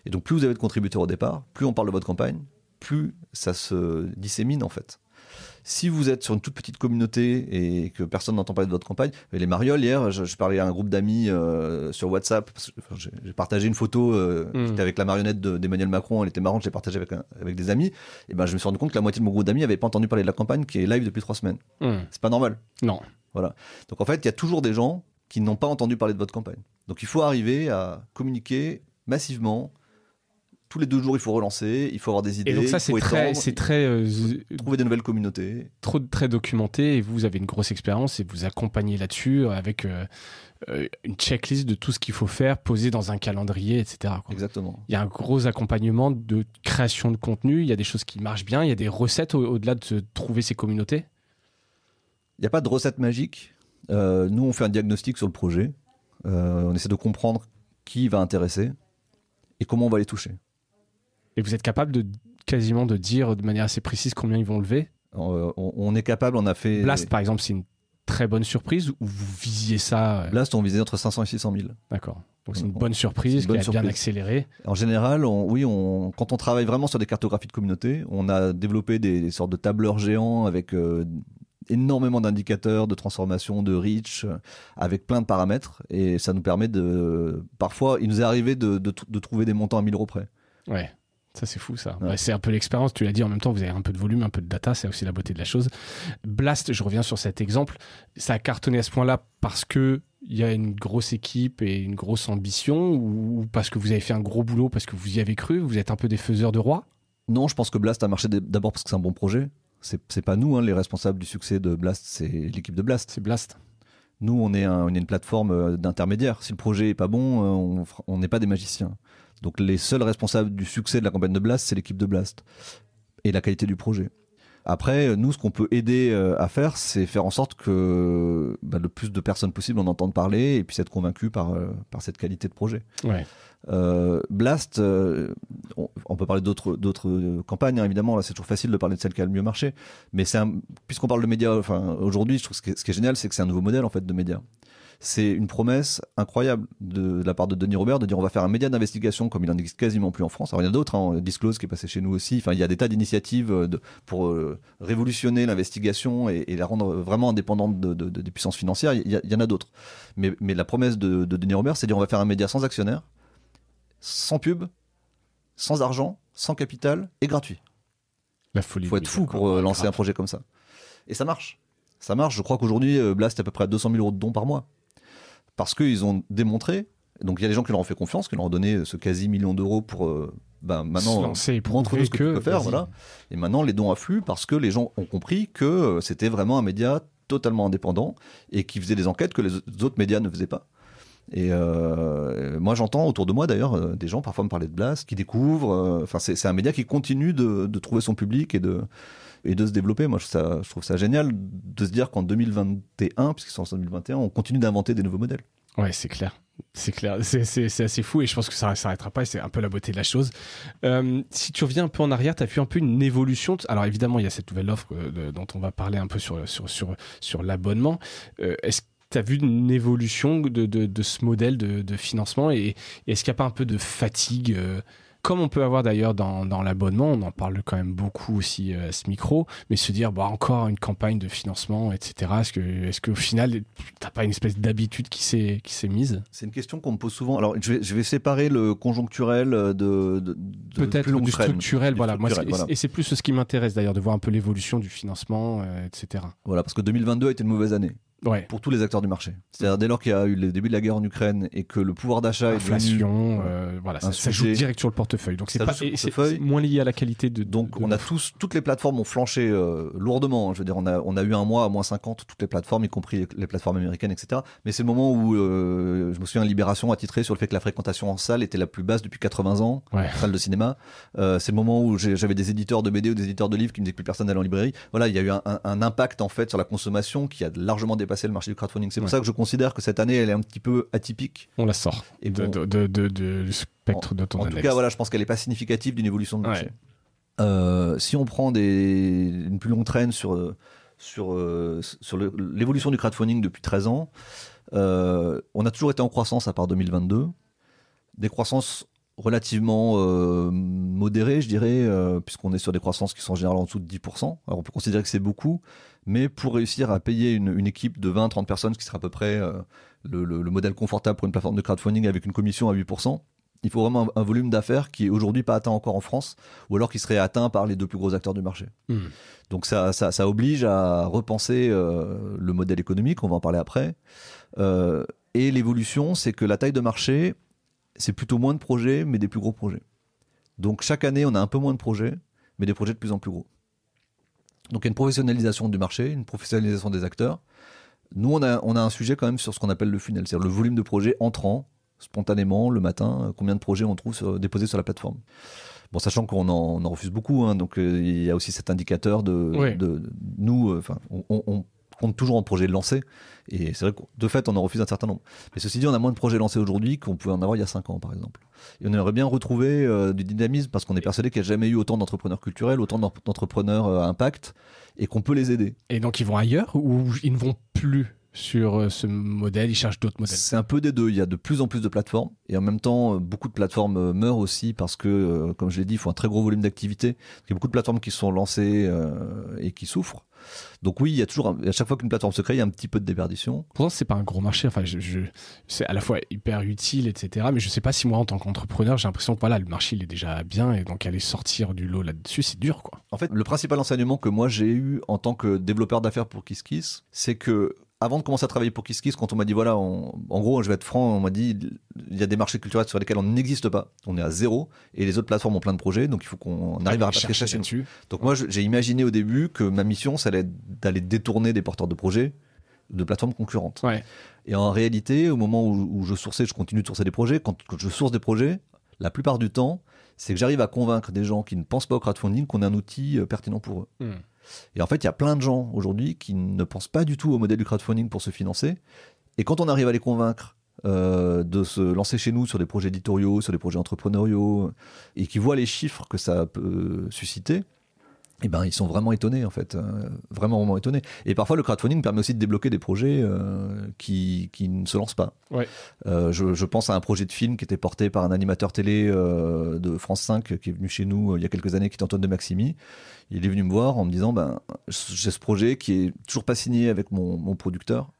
Et donc, plus vous avez de contributeurs au départ, plus on parle de votre campagne, plus ça se dissémine en fait. Si vous êtes sur une toute petite communauté et que personne n'entend parler de votre campagne, les marioles, hier, je parlais à un groupe d'amis sur WhatsApp, j'ai partagé une photo qui était avec la marionnette d'Emmanuel Macron, elle était marrante, je l'ai partagée avec des amis, et je me suis rendu compte que la moitié de mon groupe d'amis n'avait pas entendu parler de la campagne qui est live depuis 3 semaines. C'est pas normal. Non. Voilà. Donc en fait, il y a toujours des gens qui n'ont pas entendu parler de votre campagne. Donc il faut arriver à communiquer massivement. Tous les 2 jours, il faut relancer, il faut avoir des idées. Et donc ça, c'est très trouver des nouvelles communautés. Très documenté, et vous avez une grosse expérience et vous accompagnez là-dessus avec une checklist de tout ce qu'il faut faire, posé dans un calendrier, etc. Exactement. Il y a un gros accompagnement de création de contenu, il y a des choses qui marchent bien, il y a des recettes au-delà de trouver ces communautés. Il n'y a pas de recette magique. Nous, on fait un diagnostic sur le projet. On essaie de comprendre qui va intéresser et comment on va les toucher. Et vous êtes capable quasiment de dire de manière assez précise combien ils vont lever ? On est capable, on a fait... Blast, par exemple, c'est une très bonne surprise ou vous visiez ça Blast, on visait entre 500 et 600 000. D'accord. Donc c'est une bonne surprise qui a bien accéléré. En général, quand on travaille vraiment sur des cartographies de communauté, on a développé des sortes de tableurs géants avec énormément d'indicateurs de transformation, de reach, avec plein de paramètres. Et ça nous permet Parfois, il nous est arrivé de trouver des montants à 1000 euros près. Ouais. Ça, c'est fou, ça. Ouais, c'est un peu l'expérience, tu l'as dit, en même temps, vous avez un peu de volume, un peu de data, c'est aussi la beauté de la chose. Blast, je reviens sur cet exemple, ça a cartonné à ce point-là parce qu'il y a une grosse équipe et une grosse ambition, ou parce que vous avez fait un gros boulot, parce que vous y avez cru, vous êtes un peu des faiseurs de rois ? Non, je pense que Blast a marché d'abord parce que c'est un bon projet. C'est pas nous, les responsables du succès de Blast, c'est l'équipe de Blast. C'est Blast. Nous, on est une plateforme d'intermédiaire. Si le projet est pas bon, on n'est pas des magiciens. Donc les seuls responsables du succès de la campagne de Blast, c'est l'équipe de Blast et la qualité du projet. Après, nous, ce qu'on peut aider à faire, c'est faire en sorte que le plus de personnes possible en entendent parler et puissent être convaincus par cette qualité de projet. Ouais. Blast, on peut parler d'autres campagnes, évidemment. Là, c'est toujours facile de parler de celle qui a le mieux marché. Mais puisqu'on parle de médias, aujourd'hui, je trouve que ce qui est génial, c'est que c'est un nouveau modèle en fait de médias. C'est une promesse incroyable de la part de Denis Robert de dire on va faire un média d'investigation comme il en existe quasiment plus en France. Alors il y en a d'autres, Disclose qui est passé chez nous aussi. Enfin, il y a des tas d'initiatives pour révolutionner l'investigation et la rendre vraiment indépendante des puissances financières. Il y en a d'autres. Mais la promesse de Denis Robert, c'est de dire on va faire un média sans actionnaire, sans pub, sans argent, sans capital et gratuit. La folie. Il faut être fou pour lancer un projet comme ça. Et ça marche. Ça marche. Je crois qu'aujourd'hui, Blast est à peu près à 200 000 euros de dons par mois. Parce qu'ils ont démontré, donc il y a des gens qui leur ont fait confiance, qui leur ont donné ce quasi million d'euros pour maintenant lancer, montrer ce que tu peux faire. Voilà. Et maintenant, les dons affluent parce que les gens ont compris que c'était vraiment un média totalement indépendant et qui faisait des enquêtes que les autres médias ne faisaient pas. Et moi, j'entends autour de moi d'ailleurs des gens parfois me parler de Blast, qui découvrent. C'est un média qui continue de trouver son public et de se développer. Moi, je trouve ça génial de se dire qu'en 2021, puisqu'ils sont en 2021, on continue d'inventer des nouveaux modèles. Ouais, c'est clair. C'est clair, c'est assez fou et je pense que ça ne s'arrêtera pas et c'est un peu la beauté de la chose. Si tu reviens un peu en arrière, tu as vu un peu une évolution. Alors évidemment, il y a cette nouvelle offre dont on va parler un peu sur l'abonnement. Est-ce que tu as vu une évolution de ce modèle de financement et est-ce qu'il n'y a pas un peu de fatigue comme on peut avoir d'ailleurs dans l'abonnement, on en parle quand même beaucoup aussi à ce micro, mais se dire encore une campagne de financement, etc. Est-ce qu'au final, t'as pas une espèce d'habitude qui s'est mise? C'est une question qu'on me pose souvent. Alors, je vais séparer le conjoncturel de peut-être plus du structurel. Voilà. Structurel, moi, et c'est plus ce qui m'intéresse d'ailleurs, de voir un peu l'évolution du financement, etc. Voilà, parce que 2022 a été une mauvaise année. Ouais. Pour tous les acteurs du marché. C'est-à-dire dès lors qu'il y a eu le début de la guerre en Ukraine et que le pouvoir d'achat est inflation, voilà, ça joue direct sur le portefeuille. Donc c'est moins lié à la qualité de. Donc on a toutes les plateformes ont flanché lourdement. Je veux dire, on a eu un mois à moins 50 toutes les plateformes, y compris les plateformes américaines, etc. Mais c'est le moment où je me souviens, Libération a titré sur le fait que la fréquentation en salle était la plus basse depuis 80 ans, salle de cinéma. C'est le moment où j'avais des éditeurs de BD ou des éditeurs de livres qui me disaient que plus personne n'allait en librairie. Voilà, il y a eu un impact en fait sur la consommation qui a largement dépassé le marché du crowdfunding. C'est pour ça que je considère que cette année elle est un petit peu atypique. On la sort du spectre de ton analyse. En tout cas, voilà, je pense qu'elle n'est pas significative d'une évolution de marché. Si on prend une plus longue traîne sur l'évolution du crowdfunding depuis 13 ans, on a toujours été en croissance à part 2022. Des croissances relativement modérées, je dirais, puisqu'on est sur des croissances qui sont en général en dessous de 10%. Alors on peut considérer que c'est beaucoup, mais pour réussir à payer une équipe de 20-30 personnes, ce qui sera à peu près le modèle confortable pour une plateforme de crowdfunding avec une commission à 8%, il faut vraiment un volume d'affaires qui est aujourd'hui pas atteint encore en France, ou alors qui serait atteint par les deux plus gros acteurs du marché. Donc ça oblige à repenser le modèle économique, on va en parler après. Et l'évolution, c'est que la taille de marché, c'est plutôt moins de projets, mais des plus gros projets. Donc chaque année, on a un peu moins de projets, mais des projets de plus en plus gros. Donc il y a une professionnalisation du marché, une professionnalisation des acteurs. Nous, on a un sujet quand même sur ce qu'on appelle le funnel, c'est-à-dire le volume de projets entrant spontanément le matin, combien de projets on trouve déposés sur la plateforme. Bon, sachant qu'on en refuse beaucoup, hein, donc il y a aussi cet indicateur de nous, on compte toujours en projets lancés, et c'est vrai que de fait on en refuse un certain nombre. Mais ceci dit, on a moins de projets lancés aujourd'hui qu'on pouvait en avoir il y a 5 ans par exemple. Et on aimerait bien retrouver du dynamisme parce qu'on est persuadé qu'il n'y a jamais eu autant d'entrepreneurs culturels, autant d'entrepreneurs à impact, et qu'on peut les aider. Et donc ils vont ailleurs ou ils ne vont plus sur ce modèle, ils cherchent d'autres modèles? C'est un peu des deux, il y a de plus en plus de plateformes et en même temps beaucoup de plateformes meurent aussi parce que comme je l'ai dit, il faut un très gros volume d'activité. Il y a beaucoup de plateformes qui sont lancées et qui souffrent. Donc oui, il y a toujours à chaque fois qu'une plateforme se crée, il y a un petit peu de déperdition. Pourtant, c'est pas un gros marché. Enfin, c'est à la fois hyper utile, etc. Mais je sais pas si moi, en tant qu'entrepreneur, j'ai l'impression que voilà, le marché il est déjà bien et donc aller sortir du lot là-dessus, c'est dur, quoi. En fait, le principal enseignement que moi j'ai eu en tant que développeur d'affaires pour KissKiss, c'est que avant de commencer à travailler pour KissKiss, quand on m'a dit voilà, en gros, je vais être franc, on m'a dit il y a des marchés culturels sur lesquels on n'existe pas, on est à zéro, et les autres plateformes ont plein de projets, donc il faut qu'on arrive à chercher chez nous. Donc moi, j'ai imaginé au début que ma mission, ça allait être d'aller détourner des porteurs de projets de plateformes concurrentes. Ouais. Et en réalité, au moment où je sourçais, je continue de sourcer des projets. Quand je source des projets, la plupart du temps, c'est que j'arrive à convaincre des gens qui ne pensent pas au crowdfunding qu'on est un outil pertinent pour eux. Et en fait, il y a plein de gens aujourd'hui qui ne pensent pas du tout au modèle du crowdfunding pour se financer. Et quand on arrive à les convaincre de se lancer chez nous sur des projets éditoriaux, sur des projets entrepreneuriaux, et qui voient les chiffres que ça peut susciter, eh ben, ils sont vraiment étonnés, en fait. Vraiment étonnés. Et parfois, le crowdfunding permet aussi de débloquer des projets qui ne se lancent pas. Ouais. Je pense à un projet de film qui était porté par un animateur télé de France 5 qui est venu chez nous il y a quelques années, qui est Antoine de Maximi. Il est venu me voir en me disant j'ai ce projet qui est toujours pas signé avec mon producteur.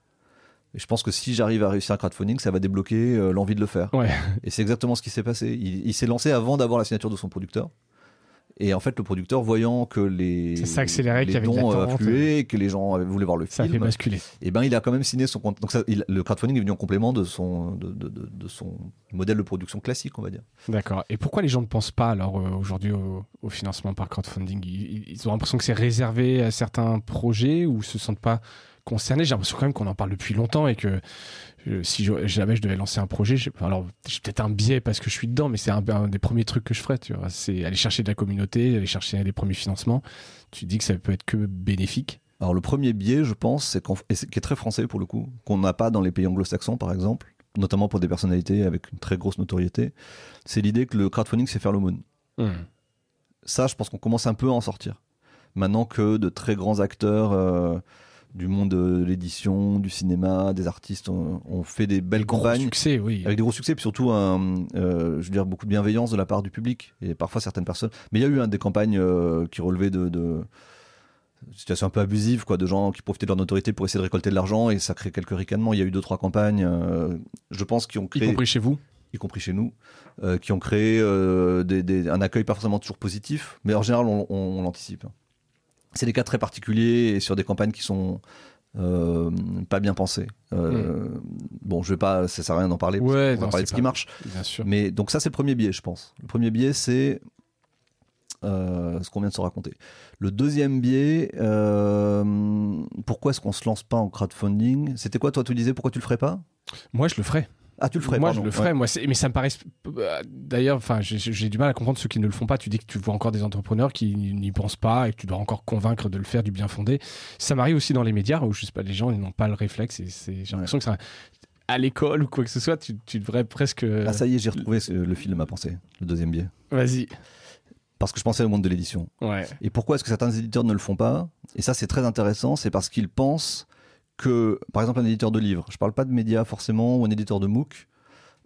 Et je pense que si j'arrive à réussir un crowdfunding, ça va débloquer l'envie de le faire. Ouais. Et c'est exactement ce qui s'est passé. Il s'est lancé avant d'avoir la signature de son producteur. Et en fait, le producteur, voyant que les dons affluaient, que les gens voulaient voir le film, ça fait basculer. Et ben, il a quand même signé son compte. Donc le crowdfunding est venu en complément de son modèle de production classique, on va dire. D'accord. Et pourquoi les gens ne pensent pas alors aujourd'hui au financement par crowdfunding? Ils ont l'impression que c'est réservé à certains projets ou se sentent pas concerné. J'ai l'impression quand même qu'on en parle depuis longtemps et que si jamais je devais lancer un projet, alors j'ai peut-être un biais parce que je suis dedans, mais c'est un des premiers trucs que je ferais. Tu vois, c'est aller chercher de la communauté, aller chercher des premiers financements. Tu dis que ça peut être que bénéfique. Alors le premier biais, je pense, qui est très français pour le coup, qu'on n'a pas dans les pays anglo-saxons par exemple, notamment pour des personnalités avec une très grosse notoriété, c'est l'idée que le crowdfunding c'est faire l'aumône. Ça, je pense qu'on commence un peu à en sortir. Maintenant que de très grands acteurs du monde de l'édition, du cinéma, des artistes ont fait des belles campagnes. Succès, oui. Avec des gros succès, puis surtout je veux dire, beaucoup de bienveillance de la part du public. Et parfois certaines personnes. Mais il y a eu des campagnes qui relevaient de situations un peu abusives, quoi, de gens qui profitaient de leur notoriété pour essayer de récolter de l'argent, et ça crée quelques ricanements. Il y a eu 2-3 campagnes, je pense, qui ont créé. Y compris chez vous ? Y compris chez nous, qui ont créé un accueil pas forcément toujours positif, mais en général on l'anticipe. C'est des cas très particuliers et sur des campagnes qui sont pas bien pensées. Bon, je vais pas, ça sert à rien d'en parler, ouais, on va parler de ce qui marche. Bien sûr. Mais donc ça c'est le premier biais, je pense. Le premier biais c'est ce qu'on vient de se raconter. Le deuxième biais, pourquoi est-ce qu'on se lance pas en crowdfunding ? C'était quoi, toi, tu disais pourquoi tu le ferais pas ? Moi, je le ferais. Ah, tu le ferais, moi, pardon. Je le ferais. Ouais. Moi, mais ça me paraît. D'ailleurs, j'ai du mal à comprendre ceux qui ne le font pas. Tu dis que tu vois encore des entrepreneurs qui n'y pensent pas et que tu dois encore convaincre de le faire du bien fondé. Ça m'arrive aussi dans les médias où je sais pas, les gens ils n'ont pas le réflexe. J'ai l'impression que ça, à l'école ou quoi que ce soit, tu devrais presque. Ah, ça y est, j'ai retrouvé le fil de ma pensée. Le deuxième biais. Vas-y. Parce que je pensais au monde de l'édition. Ouais. Et pourquoi est-ce que certains éditeurs ne le font pas ? Et ça, c'est très intéressant. C'est parce qu'ils pensent que, par exemple, un éditeur de livres, je parle pas de médias forcément, ou un éditeur de MOOC,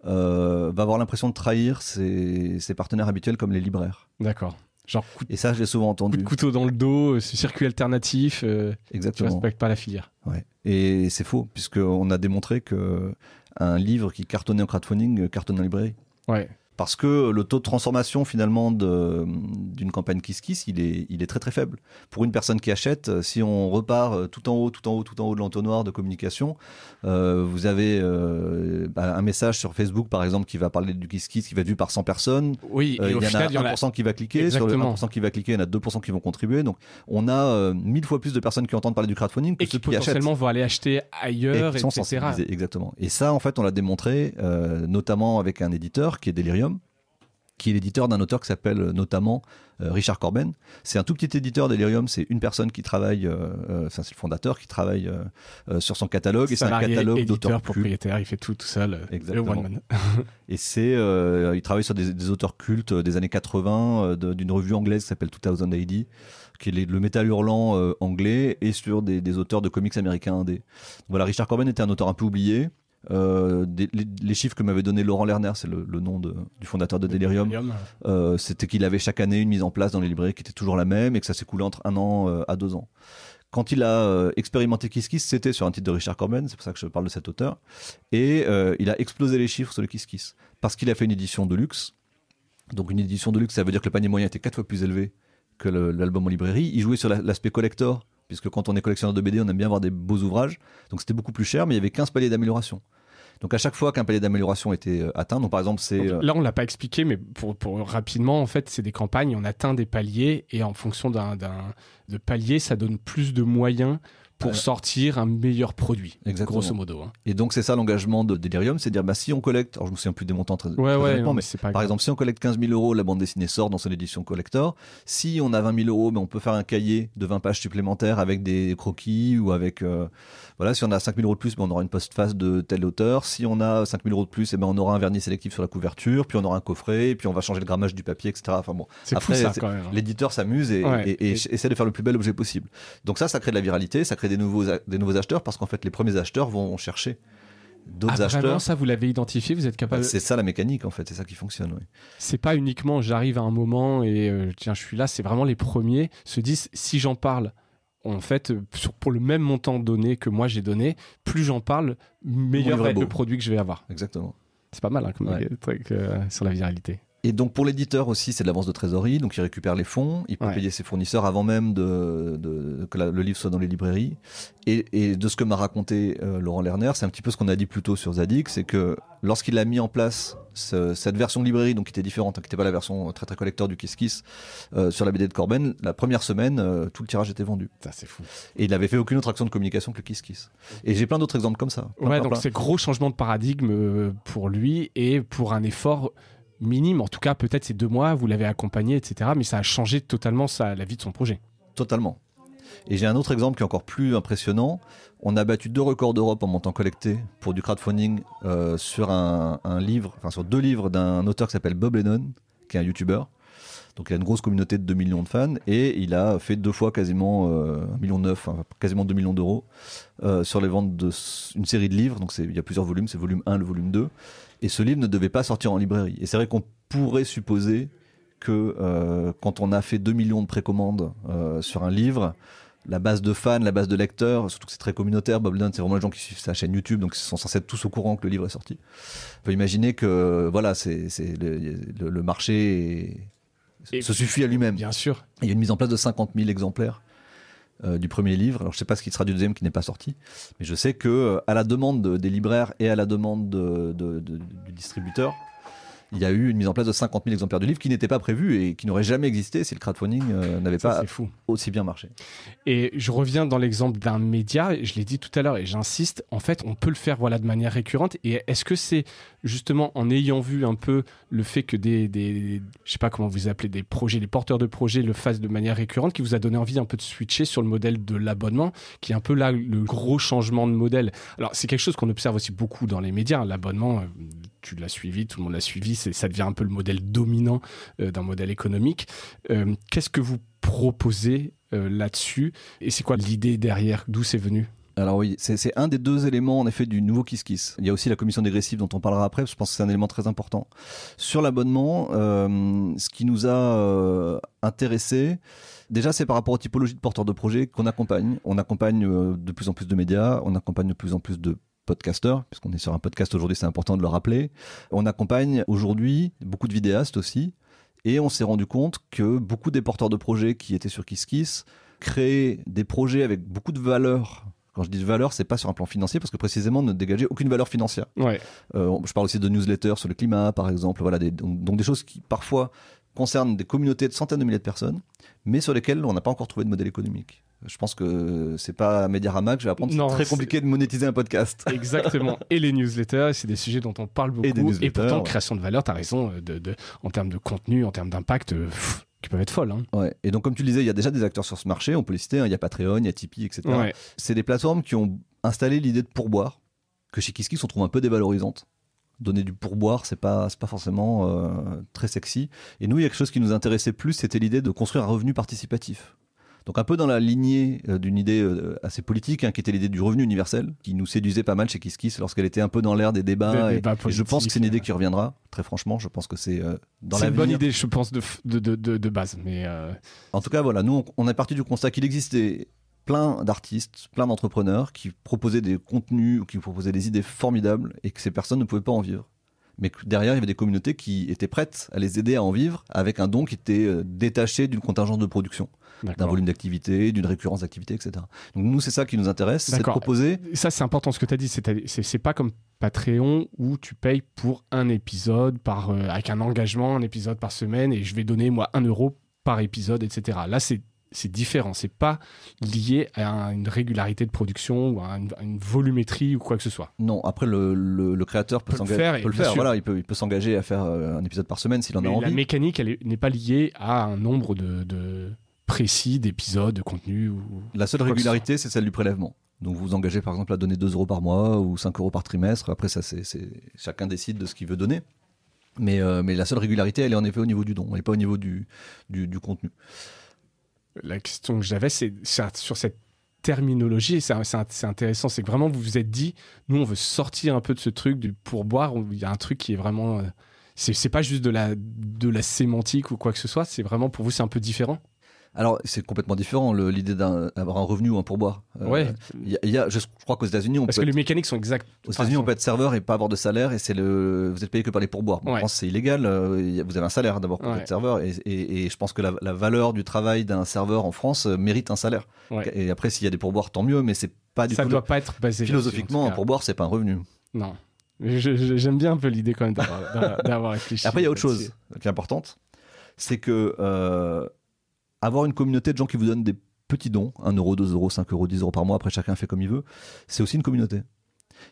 va avoir l'impression de trahir ses partenaires habituels comme les libraires. D'accord. Genre et ça, je l'ai souvent entendu. Coup de couteau dans le dos, ce circuit alternatif. Exactement. Tu respectes pas la filière. Ouais. Et c'est faux, puisqu'on a démontré qu'un livre qui cartonnait en crowdfunding cartonne en librairie. Ouais. Parce que le taux de transformation finalement d'une campagne KissKiss, il est très très faible. Pour une personne qui achète, si on repart tout en haut de l'entonnoir de communication, vous avez un message sur Facebook par exemple qui va parler du KissKiss qui va être vu par 100 personnes. Oui, et au final, il y en a 1% qui va cliquer. Exactement. Sur le 1% qui va cliquer, il y en a 2% qui vont contribuer. Donc on a 1000 fois plus de personnes qui entendent parler du crowdfunding que et ceux qui qui achètent. potentiellement vont aller acheter ailleurs, et qui sont etc. sensibilisés, exactement. Et ça, en fait, on l'a démontré notamment avec un éditeur qui est Delirium, qui est l'éditeur d'un auteur qui s'appelle notamment Richard Corben. C'est un tout petit éditeur, Delirium, c'est une personne qui travaille, c'est le fondateur qui travaille sur son catalogue, et c'est un catalogue d'auteurs propriétaire, il fait tout seul, exactement. Le one man. Et il travaille sur des auteurs cultes des années 80, d'une revue anglaise qui s'appelle 2000 AD, qui est le métal hurlant anglais, et sur des auteurs de comics américains indés. Voilà, Richard Corben était un auteur un peu oublié. Les chiffres que m'avait donné Laurent Lerner, c'est le nom du fondateur de Delirium, c'était qu'il avait chaque année une mise en place dans les librairies qui était toujours la même et que ça s'écoulait entre 1 an à 2 ans. Quand il a expérimenté KissKiss, c'était sur un titre de Richard Corben, c'est pour ça que je parle de cet auteur, et il a explosé les chiffres sur le KissKiss parce qu'il a fait une édition de luxe. Donc une édition de luxe, ça veut dire que le panier moyen était 4 fois plus élevé que l'album en librairie. Il jouait sur l'aspect collector, puisque quand on est collectionneur de BD, on aime bien avoir des beaux ouvrages. Donc c'était beaucoup plus cher, mais il y avait 15 paliers d'amélioration. Donc à chaque fois qu'un palier d'amélioration était atteint, donc par exemple c'est... Là on l'a pas expliqué, mais pour rapidement, en fait, c'est des campagnes, on atteint des paliers, et en fonction de palier, ça donne plus de moyens pour sortir un meilleur produit, exactement. Grosso modo. Hein. Et donc c'est ça l'engagement de Delirium, c'est de dire si on collecte, alors je me souviens plus des montants très honnêtement, mais c'est pas par grave. exemple si on collecte 15 000 €, la bande dessinée sort dans son édition collector. Si on a 20 000 €, on peut faire un cahier de 20 pages supplémentaires avec des croquis ou avec... voilà, si on a 5 000 € de plus, on aura une postface de tel auteur. Si on a 5 000 € de plus, on aura un vernis sélectif sur la couverture, puis on aura un coffret, puis on va changer le grammage du papier, etc. Enfin bon, c'est après, fou, ça, quand même. L'éditeur s'amuse et essaie de faire le plus bel objet possible. Donc ça crée de la viralité, ça crée des nouveaux acheteurs, parce qu'en fait les premiers acheteurs vont chercher d'autres acheteurs. Vraiment, ça vous l'avez identifié, vous êtes capable. C'est ça la mécanique en fait, c'est ça qui fonctionne. Oui. C'est pas uniquement j'arrive à un moment et tiens je suis là, c'est vraiment les premiers se disent si j'en parle. En fait, pour le même montant donné que moi j'ai donné, plus j'en parle, meilleur va être le produit que je vais avoir. Exactement. C'est pas mal comme truc sur la viralité. Et donc pour l'éditeur aussi, c'est de l'avance de trésorerie, donc il récupère les fonds, il peut payer ses fournisseurs avant même que le livre soit dans les librairies. Et de ce que m'a raconté Laurent Lerner, c'est un petit peu ce qu'on a dit plus tôt sur Zadig, c'est que lorsqu'il a mis en place cette version librairie, donc qui était différente, qui n'était pas la version très très collector du Kiss Kiss, sur la BD de Corben, la première semaine, tout le tirage était vendu. Ça, c'est fou. Et il n'avait fait aucune autre action de communication que le Kiss Kiss. Et j'ai plein d'autres exemples comme ça. Donc c'est gros changement de paradigme pour lui et pour un effort minime, en tout cas peut-être ces 2 mois, vous l'avez accompagné, etc. Mais ça a changé totalement la vie de son projet. Totalement. Et j'ai un autre exemple qui est encore plus impressionnant. On a battu 2 records d'Europe en montant collecté pour du crowdfunding sur sur 2 livres d'un auteur qui s'appelle Bob Lennon, qui est un YouTuber. Donc il a une grosse communauté de 2 millions de fans et il a fait 2 fois quasiment 1,9 million, quasiment 2 millions d'euros sur les ventes d'une série de livres. Donc il y a plusieurs volumes, c'est volume 1, le volume 2. Et ce livre ne devait pas sortir en librairie. Et c'est vrai qu'on pourrait supposer que quand on a fait 2 millions de précommandes sur un livre, la base de fans, la base de lecteurs, surtout que c'est très communautaire, Bob Lennon, c'est vraiment les gens qui suivent sa chaîne YouTube, donc ils sont censés être tous au courant que le livre est sorti. On peut imaginer que voilà, le marché se suffit à lui-même. Bien sûr. Il y a une mise en place de 50 000 exemplaires du premier livre. Alors je ne sais pas ce qui sera du deuxième qui n'est pas sorti, mais je sais que à la demande des libraires et à la demande du distributeur, il y a eu une mise en place de 50 000 exemplaires du livre qui n'était pas prévu et qui n'aurait jamais existé si le crowdfunding n'avait pas aussi bien marché. Et je reviens dans l'exemple d'un média, je l'ai dit tout à l'heure et j'insiste, en fait on peut le faire de manière récurrente. Et est-ce que c'est justement en ayant vu un peu le fait que je sais pas comment vous appelez, des porteurs de projets le fassent de manière récurrente qui vous a donné envie un peu de switcher sur le modèle de l'abonnement, qui est un peu là le gros changement de modèle. Alors c'est quelque chose qu'on observe aussi beaucoup dans les médias, l'abonnement, tu l'as suivi, tout le monde l'a suivi, ça devient un peu le modèle dominant d'un modèle économique. Qu'est-ce que vous proposez là-dessus et c'est quoi l'idée derrière, d'où c'est venu? Alors oui, c'est un des 2 éléments en effet du nouveau Kiss Kiss. Il y a aussi la commission dégressive dont on parlera après, parce que je pense que c'est un élément très important. Sur l'abonnement, ce qui nous a intéressé, déjà c'est par rapport aux typologies de porteurs de projets qu'on accompagne. On accompagne de plus en plus de médias, on accompagne de plus en plus de podcasteurs, puisqu'on est sur un podcast aujourd'hui, c'est important de le rappeler. On accompagne aujourd'hui beaucoup de vidéastes aussi, et on s'est rendu compte que beaucoup des porteurs de projets qui étaient sur Kiss Kiss créaient des projets avec beaucoup de valeur. Quand je dis valeur, c'est pas sur un plan financier, parce que précisément ne dégageait aucune valeur financière. Ouais. Je parle aussi de newsletters sur le climat, par exemple. Voilà, donc des choses qui parfois concernent des communautés de centaines de milliers de personnes, mais sur lesquelles on n'a pas encore trouvé de modèle économique. Je pense que c'est pas à Mediarama que je vais apprendre. C'est très compliqué de monétiser un podcast. Exactement. Et les newsletters, c'est des sujets dont on parle beaucoup. Et pourtant, création de valeur, tu as raison, en termes de contenu, en termes d'impact, qui peuvent être folles. Hein. Ouais. Et donc, comme tu le disais, il y a déjà des acteurs sur ce marché, on peut les citer, il y a Patreon, il y a Tipeee, etc. Ouais. C'est des plateformes qui ont installé l'idée de pourboire, que chez KissKiss on trouve un peu dévalorisante. Donner du pourboire, c'est pas forcément très sexy. Et nous, il y a quelque chose qui nous intéressait plus, c'était l'idée de construire un revenu participatif. Donc un peu dans la lignée d'une idée assez politique, qui était l'idée du revenu universel, qui nous séduisait pas mal chez KissKiss lorsqu'elle était un peu dans l'ère des débats. Et je pense que c'est une idée qui reviendra, très franchement. Je pense que c'est dans l'avenir. C'est une bonne idée, je pense, de base. Mais en tout cas, voilà, nous, on est parti du constat qu'il existait plein d'artistes, plein d'entrepreneurs qui proposaient des contenus ou qui proposaient des idées formidables et que ces personnes ne pouvaient pas en vivre. Mais que derrière, il y avait des communautés qui étaient prêtes à les aider à en vivre avec un don qui était détaché d'une contingence de production, d'un volume d'activité, d'une récurrence d'activité, etc. Donc nous, c'est ça qui nous intéresse, c'est de proposer... Ça, c'est important ce que tu as dit, c'est pas comme Patreon où tu payes pour un épisode avec un engagement, un épisode par semaine et je vais donner, moi, 1 euro par épisode, etc. Là, c'est différent, c'est pas lié à une régularité de production ou à une volumétrie ou quoi que ce soit. Non, après le créateur peut le faire. Voilà, il peut s'engager à faire un épisode par semaine s'il en a envie. La mécanique, elle n'est pas liée à un nombre de précis d'épisodes, de contenu. La seule régularité, c'est celle du prélèvement. Donc vous vous engagez par exemple à donner 2 euros par mois ou 5 euros par trimestre. Après ça, chacun décide de ce qu'il veut donner. Mais la seule régularité, elle est en effet au niveau du don, elle n'est pas au niveau du contenu. La question que j'avais, c'est sur cette terminologie, c'est intéressant, c'est que vraiment vous vous êtes dit, nous on veut sortir un peu de ce truc du pourboire, où il y a un truc qui est vraiment... c'est pas juste de la sémantique ou quoi que ce soit, c'est vraiment pour vous c'est un peu différent. Alors, c'est complètement différent, l'idée d'avoir un revenu ou un pourboire. Ouais. Je crois qu'aux États-Unis, Parce que les mécaniques sont exactes. Aux États-Unis, on peut être serveur et pas avoir de salaire, et vous êtes payé que par les pourboires. En France, c'est illégal. Vous avez un salaire d'abord pour être serveur, et je pense que la valeur du travail d'un serveur en France mérite un salaire. Ouais. Et après, s'il y a des pourboires, tant mieux, mais c'est pas du tout. Ça ne doit pas être basé. Philosophiquement, un pourboire, c'est pas un revenu. Non. J'aime bien un peu l'idée quand même d'avoir réfléchi. Après, il y a autre chose qui est importante, c'est que avoir une communauté de gens qui vous donnent des petits dons, 1 euro, 2 euros, 5 euros, 10 euros par mois, après chacun fait comme il veut, c'est aussi une communauté.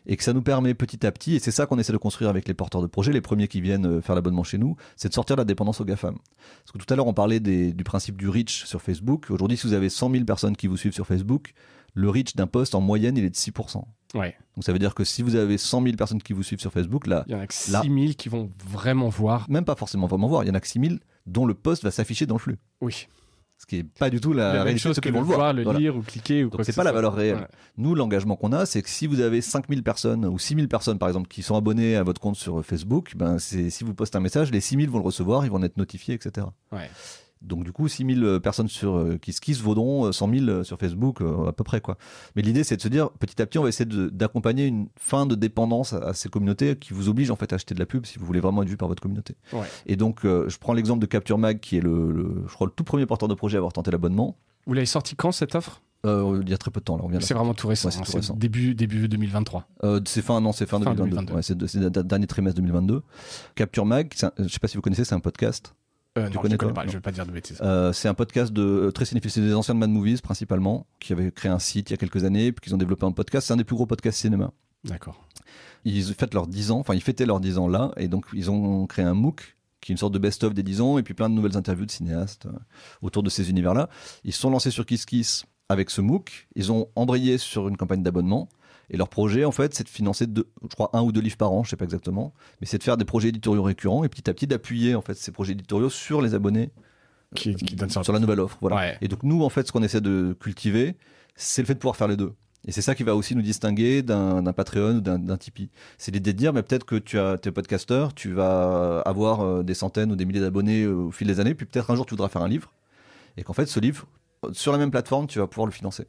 Et que ça nous permet petit à petit, et c'est ça qu'on essaie de construire avec les porteurs de projets, les premiers qui viennent faire l'abonnement chez nous, c'est de sortir de la dépendance aux GAFAM. Parce que tout à l'heure on parlait du principe du reach sur Facebook. Aujourd'hui, si vous avez 100 000 personnes qui vous suivent sur Facebook, le reach d'un post en moyenne il est de 6%. Ouais. Donc ça veut dire que si vous avez 100 000 personnes qui vous suivent sur Facebook, là, il y en a que 6 000 qui vont vraiment voir. Même pas forcément vraiment voir, il y en a que 6 000 dont le post va s'afficher dans le flux. Oui. Ce qui n'est pas du tout la réalité de ceux qui vont le voir. Lire ou cliquer. Ou donc c'est pas la valeur réelle. Ouais. Nous, l'engagement qu'on a, c'est que si vous avez 5000 personnes ou 6000 personnes, par exemple, qui sont abonnées à votre compte sur Facebook, si vous postez un message, les 6000 vont le recevoir, ils vont en être notifiés, etc. Ouais. Donc du coup, 6000 personnes sur KissKiss vaudront 100 000 sur Facebook, à peu près, quoi. Mais l'idée, c'est de se dire, petit à petit, on va essayer d'accompagner une fin de dépendance à ces communautés qui vous obligent en fait à acheter de la pub si vous voulez vraiment être vu par votre communauté. Ouais. Et donc, je prends l'exemple de Capture Mag, qui est je crois, le tout premier porteur de projet à avoir tenté l'abonnement. Vous l'avez sorti quand, cette offre ? Il y a très peu de temps, là. C'est vraiment tout récent. Ouais, c'est début 2023. C'est fin 2022. Ouais, c'est le dernier trimestre 2022. Capture Mag, je ne sais pas si vous connaissez, c'est un podcast. Non, je ne connais pas, je ne vais pas dire de bêtises. C'est un podcast très cinéphile, c'est des anciens de Mad Movies principalement, qui avaient créé un site il y a quelques années, puis qu'ils ont développé un podcast. C'est un des plus gros podcasts cinéma. D'accord. Ils fêtaient leurs 10 ans là, et donc ils ont créé un MOOC, qui est une sorte de best-of des 10 ans, et puis plein de nouvelles interviews de cinéastes autour de ces univers-là. Ils se sont lancés sur KissKiss avec ce MOOC, ils ont embrayé sur une campagne d'abonnement. Et leur projet, en fait, c'est de financer, je crois, 1 ou 2 livres par an, je ne sais pas exactement, mais c'est de faire des projets éditoriaux récurrents et petit à petit d'appuyer en fait ces projets éditoriaux sur les abonnés qui donnent sur la nouvelle offre. Voilà. Ouais. Et donc nous, en fait, ce qu'on essaie de cultiver, c'est le fait de pouvoir faire les deux. Et c'est ça qui va aussi nous distinguer d'un Patreon ou d'un Tipeee. C'est l'idée de dire, mais peut-être que t'es podcasteur, tu vas avoir des centaines ou des milliers d'abonnés au fil des années, puis peut-être un jour tu voudras faire un livre, et qu'en fait, ce livre, sur la même plateforme, tu vas pouvoir le financer.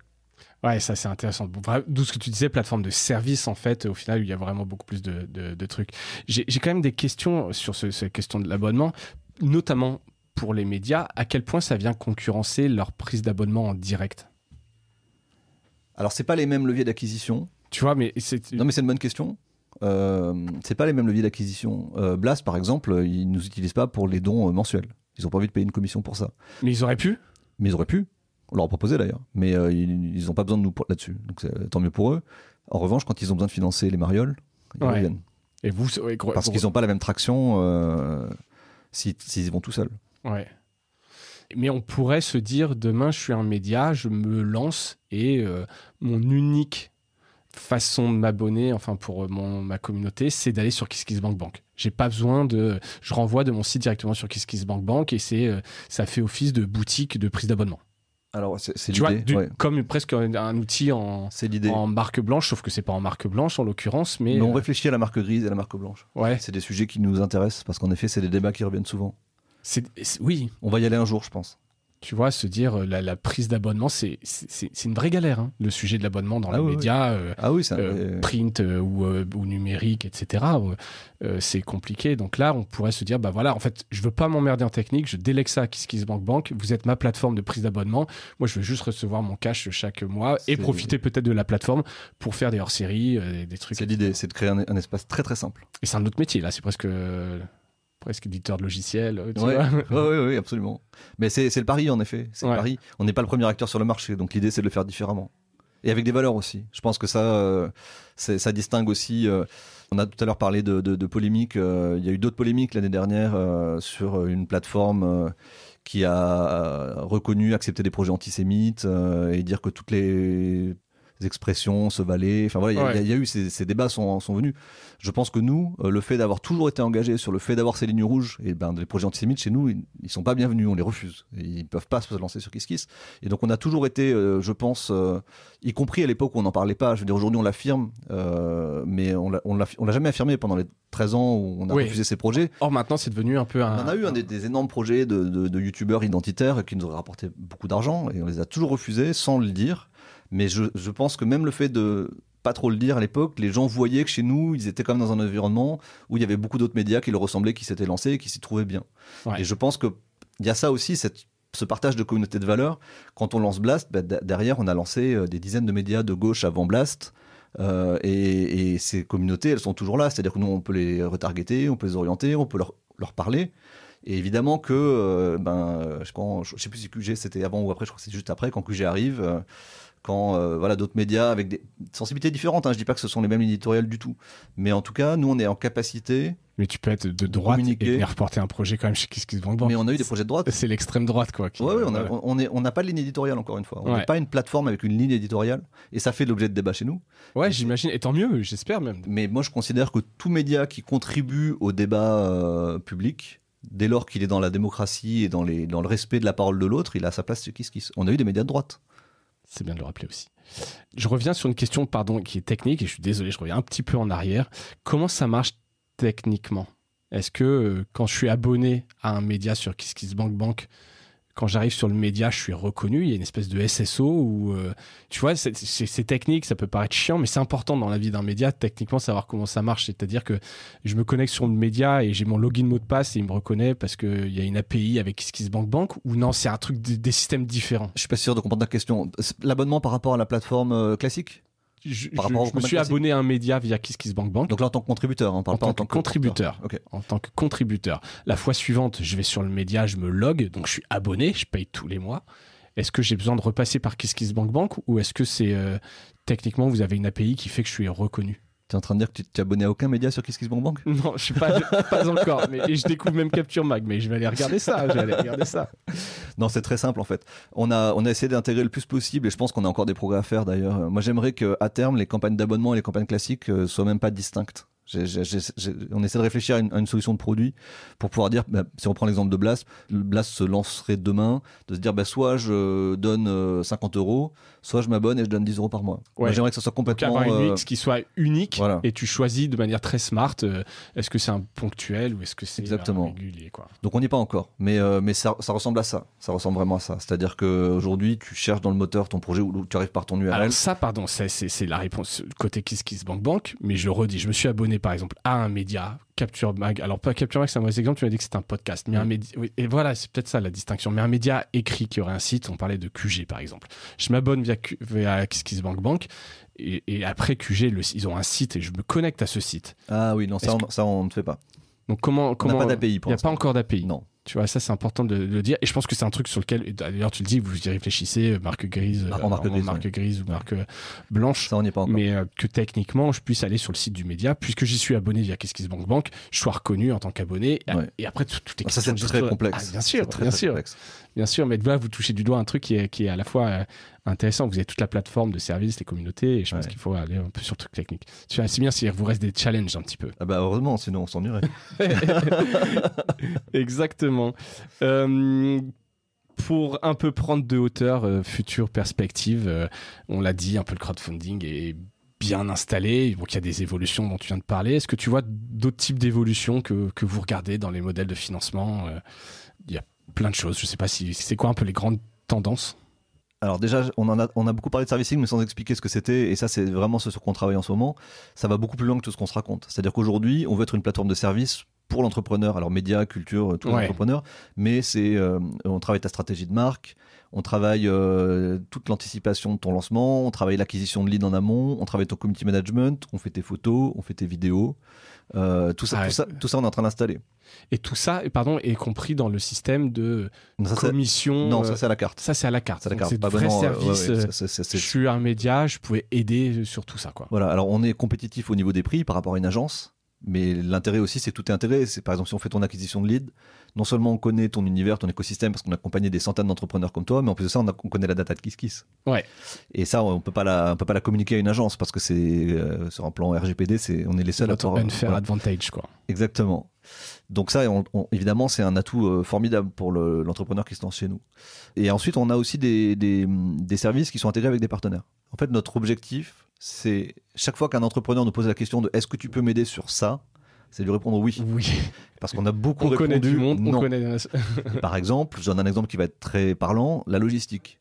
Ouais, ça c'est intéressant. D'où ce que tu disais, plateforme de service, en fait, au final, il y a vraiment beaucoup plus de trucs. J'ai quand même des questions sur cette question de l'abonnement, notamment pour les médias. À quel point ça vient concurrencer leur prise d'abonnement en direct ? Alors, c'est pas les mêmes leviers d'acquisition. Tu vois, mais Non, mais c'est une bonne question. C'est pas les mêmes leviers d'acquisition. Blast, par exemple, ils nous utilisent pas pour les dons mensuels. Ils ont pas envie de payer une commission pour ça. Mais ils auraient pu. On leur a proposé d'ailleurs, mais ils n'ont pas besoin de nous là-dessus. Donc tant mieux pour eux. En revanche, quand ils ont besoin de financer les marioles, ils reviennent. Et vous, parce qu'ils n'ont pas la même traction s'ils y vont tout seuls. Ouais. Mais on pourrait se dire, demain, je suis un média, je me lance et mon unique façon de m'abonner, enfin pour ma communauté, c'est d'aller sur KissKissBankBank. J'ai pas besoin je renvoie de mon site directement sur KissKissBankBank et ça fait office de boutique de prise d'abonnement. Alors, c'est tu l'idée. Vois, comme presque un outil en marque blanche, sauf que c'est pas en marque blanche en l'occurrence. Mais on réfléchit à la marque grise et à la marque blanche. Ouais. C'est des sujets qui nous intéressent parce qu'en effet, c'est des débats qui reviennent souvent. Oui. On va y aller un jour, je pense. Tu vois, se dire la prise d'abonnement, c'est une vraie galère. Hein, le sujet de l'abonnement dans les médias, print ou numérique, etc. C'est compliqué. Donc là, on pourrait se dire, bah voilà, en fait, je veux pas m'emmerder en technique, je délègue ça à KissKissBankBank. Vous êtes ma plateforme de prise d'abonnement. Moi, je veux juste recevoir mon cash chaque mois et profiter peut-être de la plateforme pour faire des hors-séries, des trucs. C'est l'idée, c'est de créer un espace très très simple. Et c'est un autre métier, là, c'est presque éditeur de logiciels. Oui, absolument. Mais c'est le pari, en effet. C'est le pari. On n'est pas le premier acteur sur le marché, donc l'idée, c'est de le faire différemment. Et avec des valeurs aussi. Je pense que ça distingue aussi... on a tout à l'heure parlé de polémiques. Il y a eu d'autres polémiques l'année dernière sur une plateforme qui a reconnu, accepté des projets antisémites et dire que toutes les expressions, se valaient. Enfin voilà, il y a eu ces débats sont venus. Je pense que nous, le fait d'avoir toujours été engagés sur le fait d'avoir ces lignes rouges, et les projets antisémites chez nous, ils sont pas bienvenus, on les refuse. Ils peuvent pas se lancer sur KissKiss. Et donc on a toujours été, je pense, y compris à l'époque où on n'en parlait pas. Je veux dire, aujourd'hui on l'affirme, mais on l'a jamais affirmé pendant les 13 ans où on a refusé ces projets. Or maintenant c'est devenu un peu On en a eu des énormes projets de youtubeurs identitaires qui nous auraient rapporté beaucoup d'argent et on les a toujours refusés sans le dire. Mais je pense que même le fait de pas trop le dire à l'époque, les gens voyaient que chez nous, ils étaient quand même dans un environnement où il y avait beaucoup d'autres médias qui leur ressemblaient, qui s'étaient lancés et qui s'y trouvaient bien. Ouais. Et je pense qu'il y a ça aussi, ce partage de communauté de valeurs. Quand on lance Blast, derrière, on a lancé des dizaines de médias de gauche avant Blast. Et ces communautés, elles sont toujours là. C'est-à-dire que nous, on peut les retargeter, on peut les orienter, on peut leur parler. Et évidemment que, je sais plus si QG c'était avant ou après, je crois que c'est juste après, quand QG arrive, quand d'autres médias avec des sensibilités différentes, je dis pas que ce sont les mêmes éditoriales du tout, mais en tout cas, nous on est en capacité. Mais tu peux être de droite et venir reporter un projet quand même chez KissKissBankBank. Mais on a eu des projets de droite. C'est l'extrême droite quoi. On n'a pas de ligne éditoriale encore une fois. On n'est pas une plateforme avec une ligne éditoriale et ça fait l'objet de débats chez nous. Ouais, j'imagine, et tant mieux, j'espère même. Mais moi je considère que tout média qui contribue au débat public, dès lors qu'il est dans la démocratie et dans le respect de la parole de l'autre, il a sa place chez KissKiss. On a eu des médias de droite. C'est bien de le rappeler aussi. Je reviens sur une question qui est technique, et je suis désolé, je reviens un petit peu en arrière. Comment ça marche techniquement ? Est-ce que quand je suis abonné à un média sur KissKissBankBank, quand j'arrive sur le média, je suis reconnu, il y a une espèce de SSO où, tu vois, c'est technique, ça peut paraître chiant, mais c'est important dans la vie d'un média, techniquement, savoir comment ça marche. C'est-à-dire que je me connecte sur le média et j'ai mon login mot de passe et il me reconnaît parce qu'il y a une API avec KissKissBankBank, ou non, c'est un truc des systèmes différents. Je suis pas sûr de comprendre ta question. L'abonnement par rapport à la plateforme classique ? Je me suis abonné à un média via KissKissBankBank. Donc là, en tant que contributeur, on parle pas en tant que contributeur. Okay. En tant que contributeur. La fois suivante, je vais sur le média, je me log, donc je suis abonné, je paye tous les mois. Est-ce que j'ai besoin de repasser par KissKissBankBank ou est-ce que c'est techniquement vous avez une API qui fait que je suis reconnu ? Tu es en train de dire que tu t'es abonné à aucun média sur KissKissBankBank ? Non, je suis pas encore. Mais je découvre même Capture Mag, mais je vais aller regarder ça. Non, c'est très simple en fait. On a essayé d'intégrer le plus possible et je pense qu'on a encore des progrès à faire d'ailleurs. Moi, j'aimerais qu'à terme, les campagnes d'abonnement et les campagnes classiques soient même pas distinctes. On essaie de réfléchir à une solution de produit pour pouvoir dire, si on prend l'exemple de Blast, Blast se lancerait demain, de se dire soit je donne 50 €, soit je m'abonne et je donne 10 € par mois. Ouais. Moi, j'aimerais que ça soit complètement... avoir une UX qui soit unique, voilà. Et tu choisis de manière très smart, est-ce que c'est un ponctuel ou est-ce que c'est régulier quoi. Donc on n'y est pas encore, mais ça ressemble à ça. Ça ressemble vraiment à ça. C'est-à-dire qu'aujourd'hui, tu cherches dans le moteur ton projet ou tu arrives par ton URL. Alors ça, pardon, c'est la réponse côté KissKissBankBank, mais je redis, je me suis abonné par exemple à un média, Capture Mag. Alors pas Capture Mag, c'est un mauvais exemple, tu m'as dit que c'était un podcast, mais un média, oui, et voilà, c'est peut-être ça la distinction, mais un média écrit qui aurait un site, on parlait de QG par exemple. Je m'abonne via KissKissBankBank et après QG, ils ont un site et je me connecte à ce site. Ah oui, non, ça on ne fait pas. Donc comment on n'a pas d'API pour l'instant. Il n'y a pas encore d'API. Non. Tu vois, ça c'est important de le dire. Et je pense que c'est un truc sur lequel, d'ailleurs tu le dis, vous y réfléchissez, marque grise, marque grise ou marque blanche. Ça on n'y est pas encore. Mais que techniquement, je puisse aller sur le site du média, puisque j'y suis abonné via KissKissBankBank, je sois reconnu en tant qu'abonné. Ouais. Et après, tout est ça c'est très complexe. Ah, bien sûr, très complexe. Bien sûr, mais là vous touchez du doigt un truc qui est à la fois intéressant. Vous avez toute la plateforme de services, les communautés, et je pense qu'il faut aller un peu sur le truc technique. C'est bien s'il vous reste des challenges un petit peu. Ah bah heureusement, sinon on s'ennuierait. Exactement. Pour un peu prendre de hauteur, future perspective, on l'a dit, un peu le crowdfunding est bien installé, donc il y a des évolutions dont tu viens de parler. Est-ce que tu vois d'autres types d'évolutions que vous regardez dans les modèles de financement ? Il y a plein de choses, je ne sais pas si c'est quoi un peu les grandes tendances ? Alors déjà, on a beaucoup parlé de servicing, mais sans expliquer ce que c'était, et ça c'est vraiment ce sur quoi on travaille en ce moment. Ça va beaucoup plus loin que tout ce qu'on se raconte. C'est-à-dire qu'aujourd'hui, on veut être une plateforme de service pour l'entrepreneur, alors médias, culture, tous les entrepreneurs, mais on travaille ta stratégie de marque, on travaille toute l'anticipation de ton lancement, on travaille l'acquisition de leads en amont, on travaille ton community management, on fait tes photos, on fait tes vidéos, tout ça on est en train d'installer. Et tout ça, est compris dans le système de commission. Non, ça c'est à la carte. Ça c'est à la carte. C'est le vrai service. Je suis un média, je pouvais aider sur tout ça, quoi. Voilà. Alors on est compétitif au niveau des prix par rapport à une agence. Mais l'intérêt aussi, c'est tout est intérêt. C'est par exemple si on fait ton acquisition de lead, non seulement on connaît ton univers, ton écosystème, parce qu'on a accompagné des centaines d'entrepreneurs comme toi, mais en plus de ça, on connaît la data de KissKiss. Ouais. Et ça, on peut pas la communiquer à une agence, parce que c'est sur un plan RGPD, on est les seuls à pouvoir. Unfair advantage, quoi. Exactement. Donc ça, évidemment, c'est un atout formidable pour l'entrepreneur qui se lance chez nous. Et ensuite, on a aussi des services qui sont intégrés avec des partenaires. En fait, notre objectif, c'est chaque fois qu'un entrepreneur nous pose la question de « est-ce que tu peux m'aider sur ça ?» c'est de lui répondre oui. Oui. Parce qu'on a beaucoup répondu. On connaît du monde, non. on connaît... Par exemple, je donne un exemple qui va être très parlant, la logistique.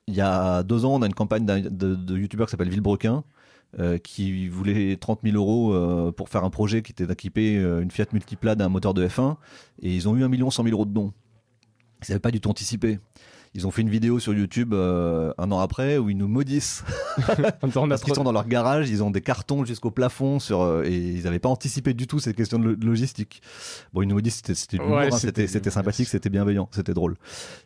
Il y a 2 ans, on a une campagne de youtubeur qui s'appelle Villebrequin, qui voulait 30 000 € pour faire un projet qui était d'équiper une Fiat Multipla d'un moteur de F1, et ils ont eu 1 100 000 € de dons. Ils n'avaient pas du tout anticipé. Ils ont fait une vidéo sur YouTube 1 an après où ils nous maudissent parce qu'ils sont dans leur garage, ils ont des cartons jusqu'au plafond et ils n'avaient pas anticipé du tout cette question de logistique. Bon, ils nous maudissent, c'était de l'humour, c'était sympathique, c'était bienveillant, c'était drôle.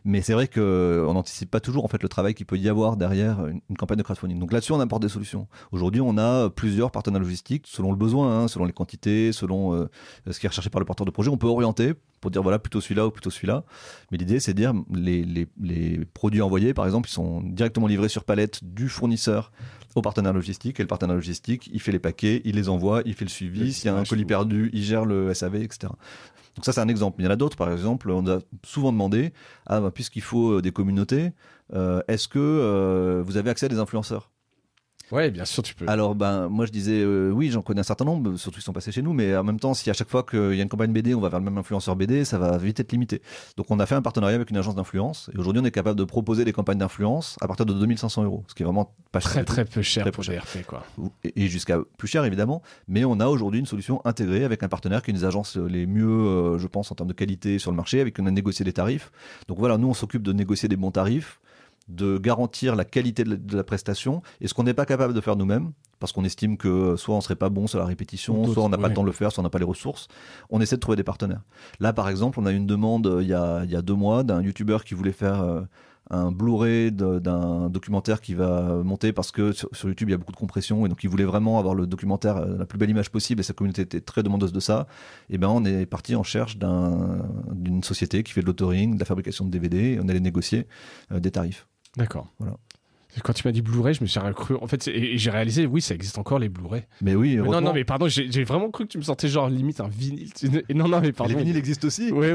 Mais c'est vrai qu'on n'anticipe pas toujours en fait le travail qu'il peut y avoir derrière une campagne de crowdfunding. Donc là-dessus, on apporte des solutions. Aujourd'hui, on a plusieurs partenaires logistiques selon le besoin, selon les quantités, selon ce qui est recherché par le porteur de projet. On peut orienter pour dire voilà plutôt celui-là ou plutôt celui-là. Mais l'idée c'est de dire les produits envoyés par exemple ils sont directement livrés sur palette du fournisseur au partenaire logistique et le partenaire logistique il fait les paquets, il les envoie, il fait le suivi, s'il y a un colis perdu, il gère le SAV, etc. Donc ça c'est un exemple. Il y en a d'autres par exemple, on a souvent demandé puisqu'il faut des communautés, est-ce que vous avez accès à des influenceurs? Ouais, bien sûr, tu peux. Alors, moi, je disais, oui, j'en connais un certain nombre, surtout ils sont passés chez nous, mais en même temps, si à chaque fois qu'il y a une campagne BD, on va vers le même influenceur BD, ça va vite être limité. Donc, on a fait un partenariat avec une agence d'influence, et aujourd'hui, on est capable de proposer des campagnes d'influence à partir de 2 500 €, ce qui est vraiment pas cher. Très peu cher pour des RP, quoi. Et jusqu'à plus cher, évidemment, mais on a aujourd'hui une solution intégrée avec un partenaire qui est une des agences les mieux, je pense, en termes de qualité sur le marché, avec qui on a négocié des tarifs. Donc voilà, nous, on s'occupe de négocier des bons tarifs, de garantir la qualité de la prestation, et ce qu'on n'est pas capable de faire nous-mêmes, parce qu'on estime que soit on serait pas bon sur la répétition, soit on n'a pas le temps de le faire, soit on n'a pas les ressources, on essaie de trouver des partenaires. Là par exemple, on a eu une demande il y a 2 mois d'un youtubeur qui voulait faire un Blu-ray d'un documentaire qui va monter, parce que sur YouTube il y a beaucoup de compression, et donc il voulait vraiment avoir le documentaire la plus belle image possible, et sa communauté était très demandeuse de ça. Et on est parti en recherche d'une société qui fait de l'authoring, de la fabrication de DVD, et on allait négocier des tarifs. D'accord. Voilà. Quand tu m'as dit Blu-ray, je me suis cru. En fait, et j'ai réalisé, oui, ça existe encore les Blu-ray. Mais oui, non, mais pardon, j'ai vraiment cru que tu me sortais genre limite un vinyle. Non, mais pardon. Les vinyles existent aussi. Oui,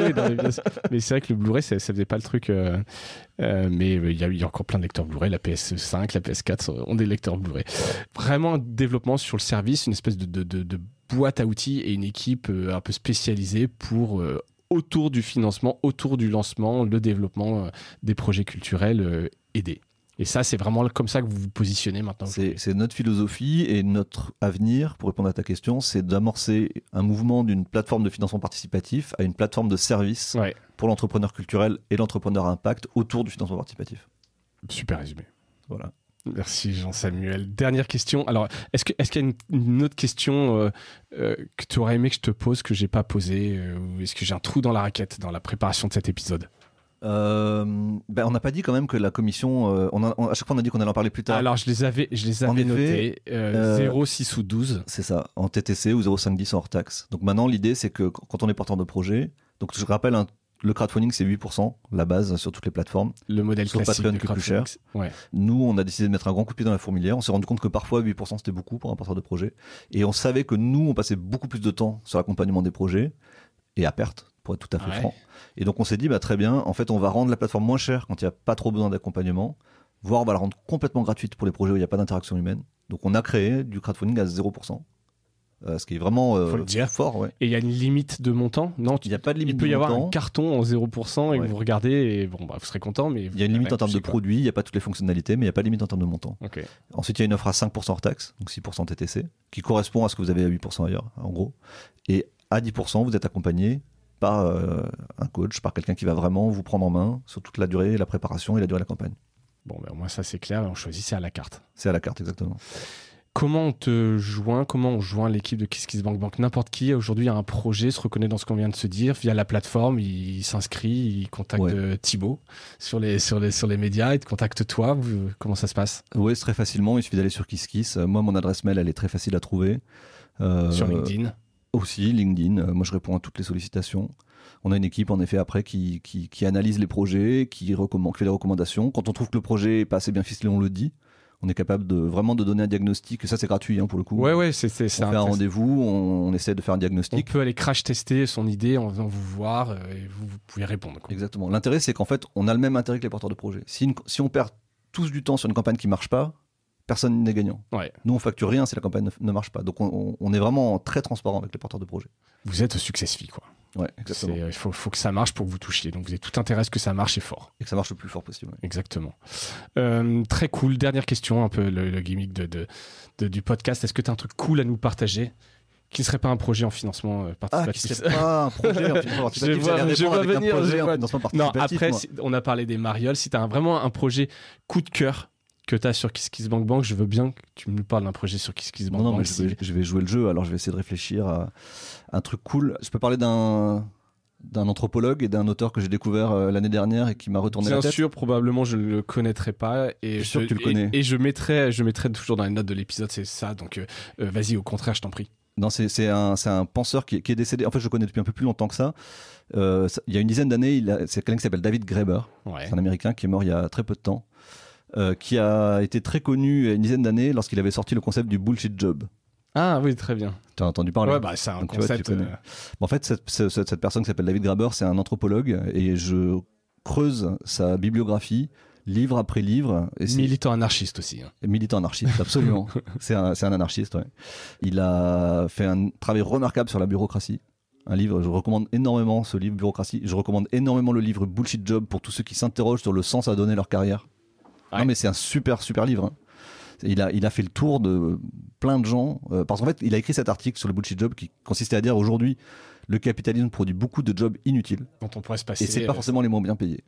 mais c'est vrai que le Blu-ray, ça faisait pas le truc. Mais il y a encore plein de lecteurs Blu-ray. La PS5, la PS4 ont des lecteurs Blu-ray. Vraiment un développement sur le service, une espèce de boîte à outils et une équipe un peu spécialisée pour autour du financement, autour du lancement, le développement des projets culturels aidés. Et ça, c'est vraiment comme ça que vous vous positionnez maintenant. C'est notre philosophie et notre avenir, pour répondre à ta question, c'est d'amorcer un mouvement d'une plateforme de financement participatif à une plateforme de service pour l'entrepreneur culturel et l'entrepreneur à impact autour du financement participatif. Super résumé. Voilà. Merci Jean-Samuel. Dernière question. Alors, est-ce qu'il y a une autre question que tu aurais aimé que je te pose, que j'ai pas posée, ou est-ce que j'ai un trou dans la raquette dans la préparation de cet épisode? On n'a pas dit quand même que la commission, à chaque fois on a dit qu'on allait en parler plus tard. Alors je les avais notés, 0, 6 ou 12. C'est ça, en TTC ou 0,510 hors taxe. Donc maintenant l'idée c'est que quand on est porteur de projet, donc je rappelle, le crowdfunding c'est 8%, la base sur toutes les plateformes. Le modèle sur classique Patreon qui est plus cher. Ouais. Nous on a décidé de mettre un grand coup de pied dans la fourmilière, on s'est rendu compte que parfois 8% c'était beaucoup pour un porteur de projet, et on savait que nous on passait beaucoup plus de temps sur l'accompagnement des projets, et à perte, pour être tout à fait franc. Et donc on s'est dit, très bien, en fait on va rendre la plateforme moins chère quand il n'y a pas trop besoin d'accompagnement, voire on va la rendre complètement gratuite pour les projets où il n'y a pas d'interaction humaine. Donc on a créé du crowdfunding à 0%, ce qui est vraiment fort. Ouais. Et il y a une limite de montant? Non, il n'y a pas de limite de montant. Il peut y avoir un carton en 0% et vous regardez et vous serez content. Mais il y a une limite en termes de produits, il n'y a pas toutes les fonctionnalités, mais il n'y a pas de limite en termes de montant. Okay. Ensuite il y a une offre à 5% hors taxe, donc 6% TTC, qui correspond à ce que vous avez à 8% ailleurs, en gros. Et à 10%, vous êtes accompagné par un coach, par quelqu'un qui va vraiment vous prendre en main sur toute la durée, la préparation et la durée de la campagne. Bon, moi ça c'est clair, on choisit, c'est à la carte. C'est à la carte, exactement. Comment on joint l'équipe de KissKissBankBank? N'importe qui aujourd'hui a un projet, se reconnaît dans ce qu'on vient de se dire, via la plateforme, il s'inscrit, il contacte Thibaut sur les médias, il te contacte toi. Comment ça se passe? Oui, c'est très facilement, il suffit d'aller sur KissKiss. Moi, mon adresse mail, elle est très facile à trouver. Sur LinkedIn aussi, LinkedIn. Moi, je réponds à toutes les sollicitations. On a une équipe en effet après qui analyse les projets, qui fait des recommandations. Quand on trouve que le projet est pas assez bien ficelé, on le dit. On est capable vraiment de donner un diagnostic. Et ça, c'est gratuit pour le coup. Ouais, c'est on fait un rendez-vous, on essaie de faire un diagnostic. On peut aller crash tester son idée en venant vous voir et vous pouvez répondre. Quoi. Exactement. L'intérêt, c'est qu'en fait, on a le même intérêt que les porteurs de projets. Si on perd tous du temps sur une campagne qui marche pas, personne n'est gagnant. Ouais. Nous, on facture rien si la campagne ne marche pas. Donc, on est vraiment très transparent avec les porteurs de projets. Vous êtes au success fee, quoi. Ouais, exactement. Il faut que ça marche pour que vous touchiez. Donc, vous avez tout intérêt à ce que ça marche et fort. Et que ça marche le plus fort possible. Ouais. Exactement. Très cool. Dernière question, un peu le gimmick du podcast. Est-ce que tu as un truc cool à nous partager qui ne serait pas un projet en financement participatif? Qui ne serait pas un projet en financement participatif. Je vois venir. En financement participatif. Non, après, on a parlé des marioles. Si tu as vraiment un projet coup de cœur que tu as sur KissKissBankBank, je veux bien que tu me parles d'un projet sur KissKissBankBank. Non, mais je vais jouer le jeu, alors je vais essayer de réfléchir à un truc cool. Je peux parler d'un anthropologue et d'un auteur que j'ai découvert l'année dernière et qui m'a retourné la tête. Bien sûr, probablement je ne le connaîtrais pas. Et je suis sûr que tu le connais. Et je mettrai toujours dans les notes de l'épisode, c'est ça. Donc vas-y, au contraire, je t'en prie. Non, c'est un penseur qui est décédé. En fait, je le connais depuis un peu plus longtemps que ça. Il y a une dizaine d'années, c'est quelqu'un qui s'appelle David Graeber. Ouais. C'est un Américain qui est mort il y a très peu de temps. Qui a été très connu il y a une dizaine d'années lorsqu'il avait sorti le concept du bullshit job. Ah oui, très bien. Tu as entendu parler? Ouais, c'est un concept. En fait, cette personne qui s'appelle David Graeber, c'est un anthropologue et je creuse sa bibliographie, livre après livre. Militant anarchiste aussi. Hein. Militant anarchiste, absolument. c'est un anarchiste, ouais. Il a fait un travail remarquable sur la bureaucratie. Un livre, je recommande énormément ce livre, Bureaucratie. Je recommande énormément le livre Bullshit Job pour tous ceux qui s'interrogent sur le sens à donner leur carrière. Ouais. Non mais c'est un super livre. Hein. Il a fait le tour de plein de gens. Parce qu'en fait, il a écrit cet article sur le bullshit job qui consistait à dire aujourd'hui, le capitalisme produit beaucoup de jobs inutiles. Dont on pourrait se passer. Et c'est pas forcément les moins bien payés.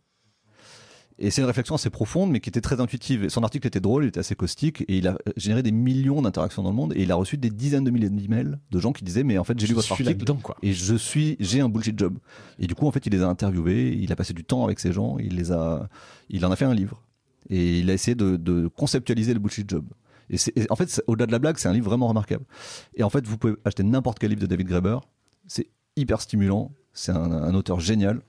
Et c'est une réflexion assez profonde, mais qui était très intuitive. Son article était drôle, il était assez caustique, et il a généré des millions d'interactions dans le monde, et il a reçu des dizaines de milliers d'emails de gens qui disaient, mais en fait, j'ai lu votre article, et j'ai un bullshit job. Et du coup, en fait, il les a interviewés, il a passé du temps avec ces gens, il en a fait un livre. Et il a essayé de conceptualiser le bullshit job. Et en fait, au-delà de la blague, c'est un livre vraiment remarquable. Et en fait, vous pouvez acheter n'importe quel livre de David Graeber. C'est hyper stimulant. C'est un auteur génial.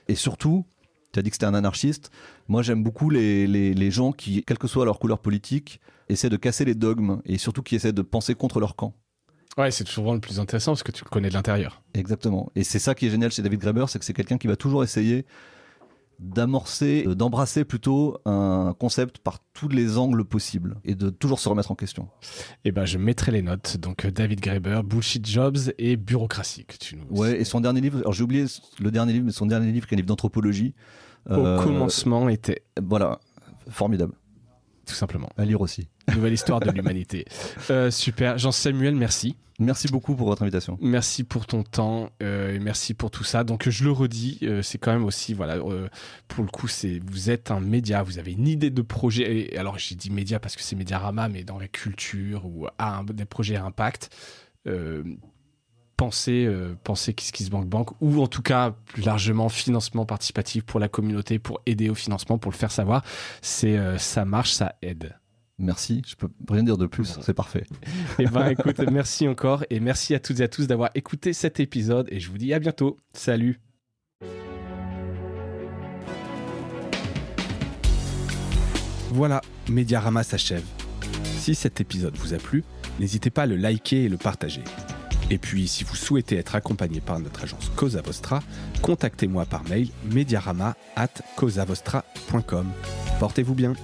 Et surtout, tu as dit que c'était un anarchiste. Moi, j'aime beaucoup les gens qui, quelle que soit leur couleur politique, essaient de casser les dogmes et surtout qui essaient de penser contre leur camp. Ouais, c'est souvent le plus intéressant parce que tu le connais de l'intérieur. Exactement. Et c'est ça qui est génial chez David Graeber, c'est que c'est quelqu'un qui va toujours essayer d'embrasser plutôt un concept par tous les angles possibles et de toujours se remettre en question. Et ben je mettrai les notes. Donc David Graeber, Bullshit Jobs et Bureaucratie que tu nous. Ouais, et son dernier livre, alors j'ai oublié le dernier livre, mais son dernier livre qui est un livre d'anthropologie. Au commencement était. Voilà, formidable. Tout simplement. À lire aussi. Nouvelle histoire de l'humanité. Super. Jean-Samuel, merci. Merci beaucoup pour votre invitation. Merci pour ton temps et merci pour tout ça. Donc je le redis, c'est quand même aussi, voilà, pour le coup, vous êtes un média, vous avez une idée de projet. Et alors j'ai dit média parce que c'est Mediarama, mais dans la culture ou des projets à impact. Pensez KissKissBankBank ou en tout cas plus largement financement participatif pour la communauté, pour aider au financement, pour le faire savoir. Ça marche, ça aide. Merci, je peux rien dire de plus, c'est parfait. Et ben écoute, merci encore et merci à toutes et à tous d'avoir écouté cet épisode et je vous dis à bientôt. Salut. Voilà, Mediarama s'achève. Si cet épisode vous a plu, n'hésitez pas à le liker et le partager. Et puis, si vous souhaitez être accompagné par notre agence Cosa Vostra, contactez-moi par mail mediarama@cosavostra.com. Portez-vous bien.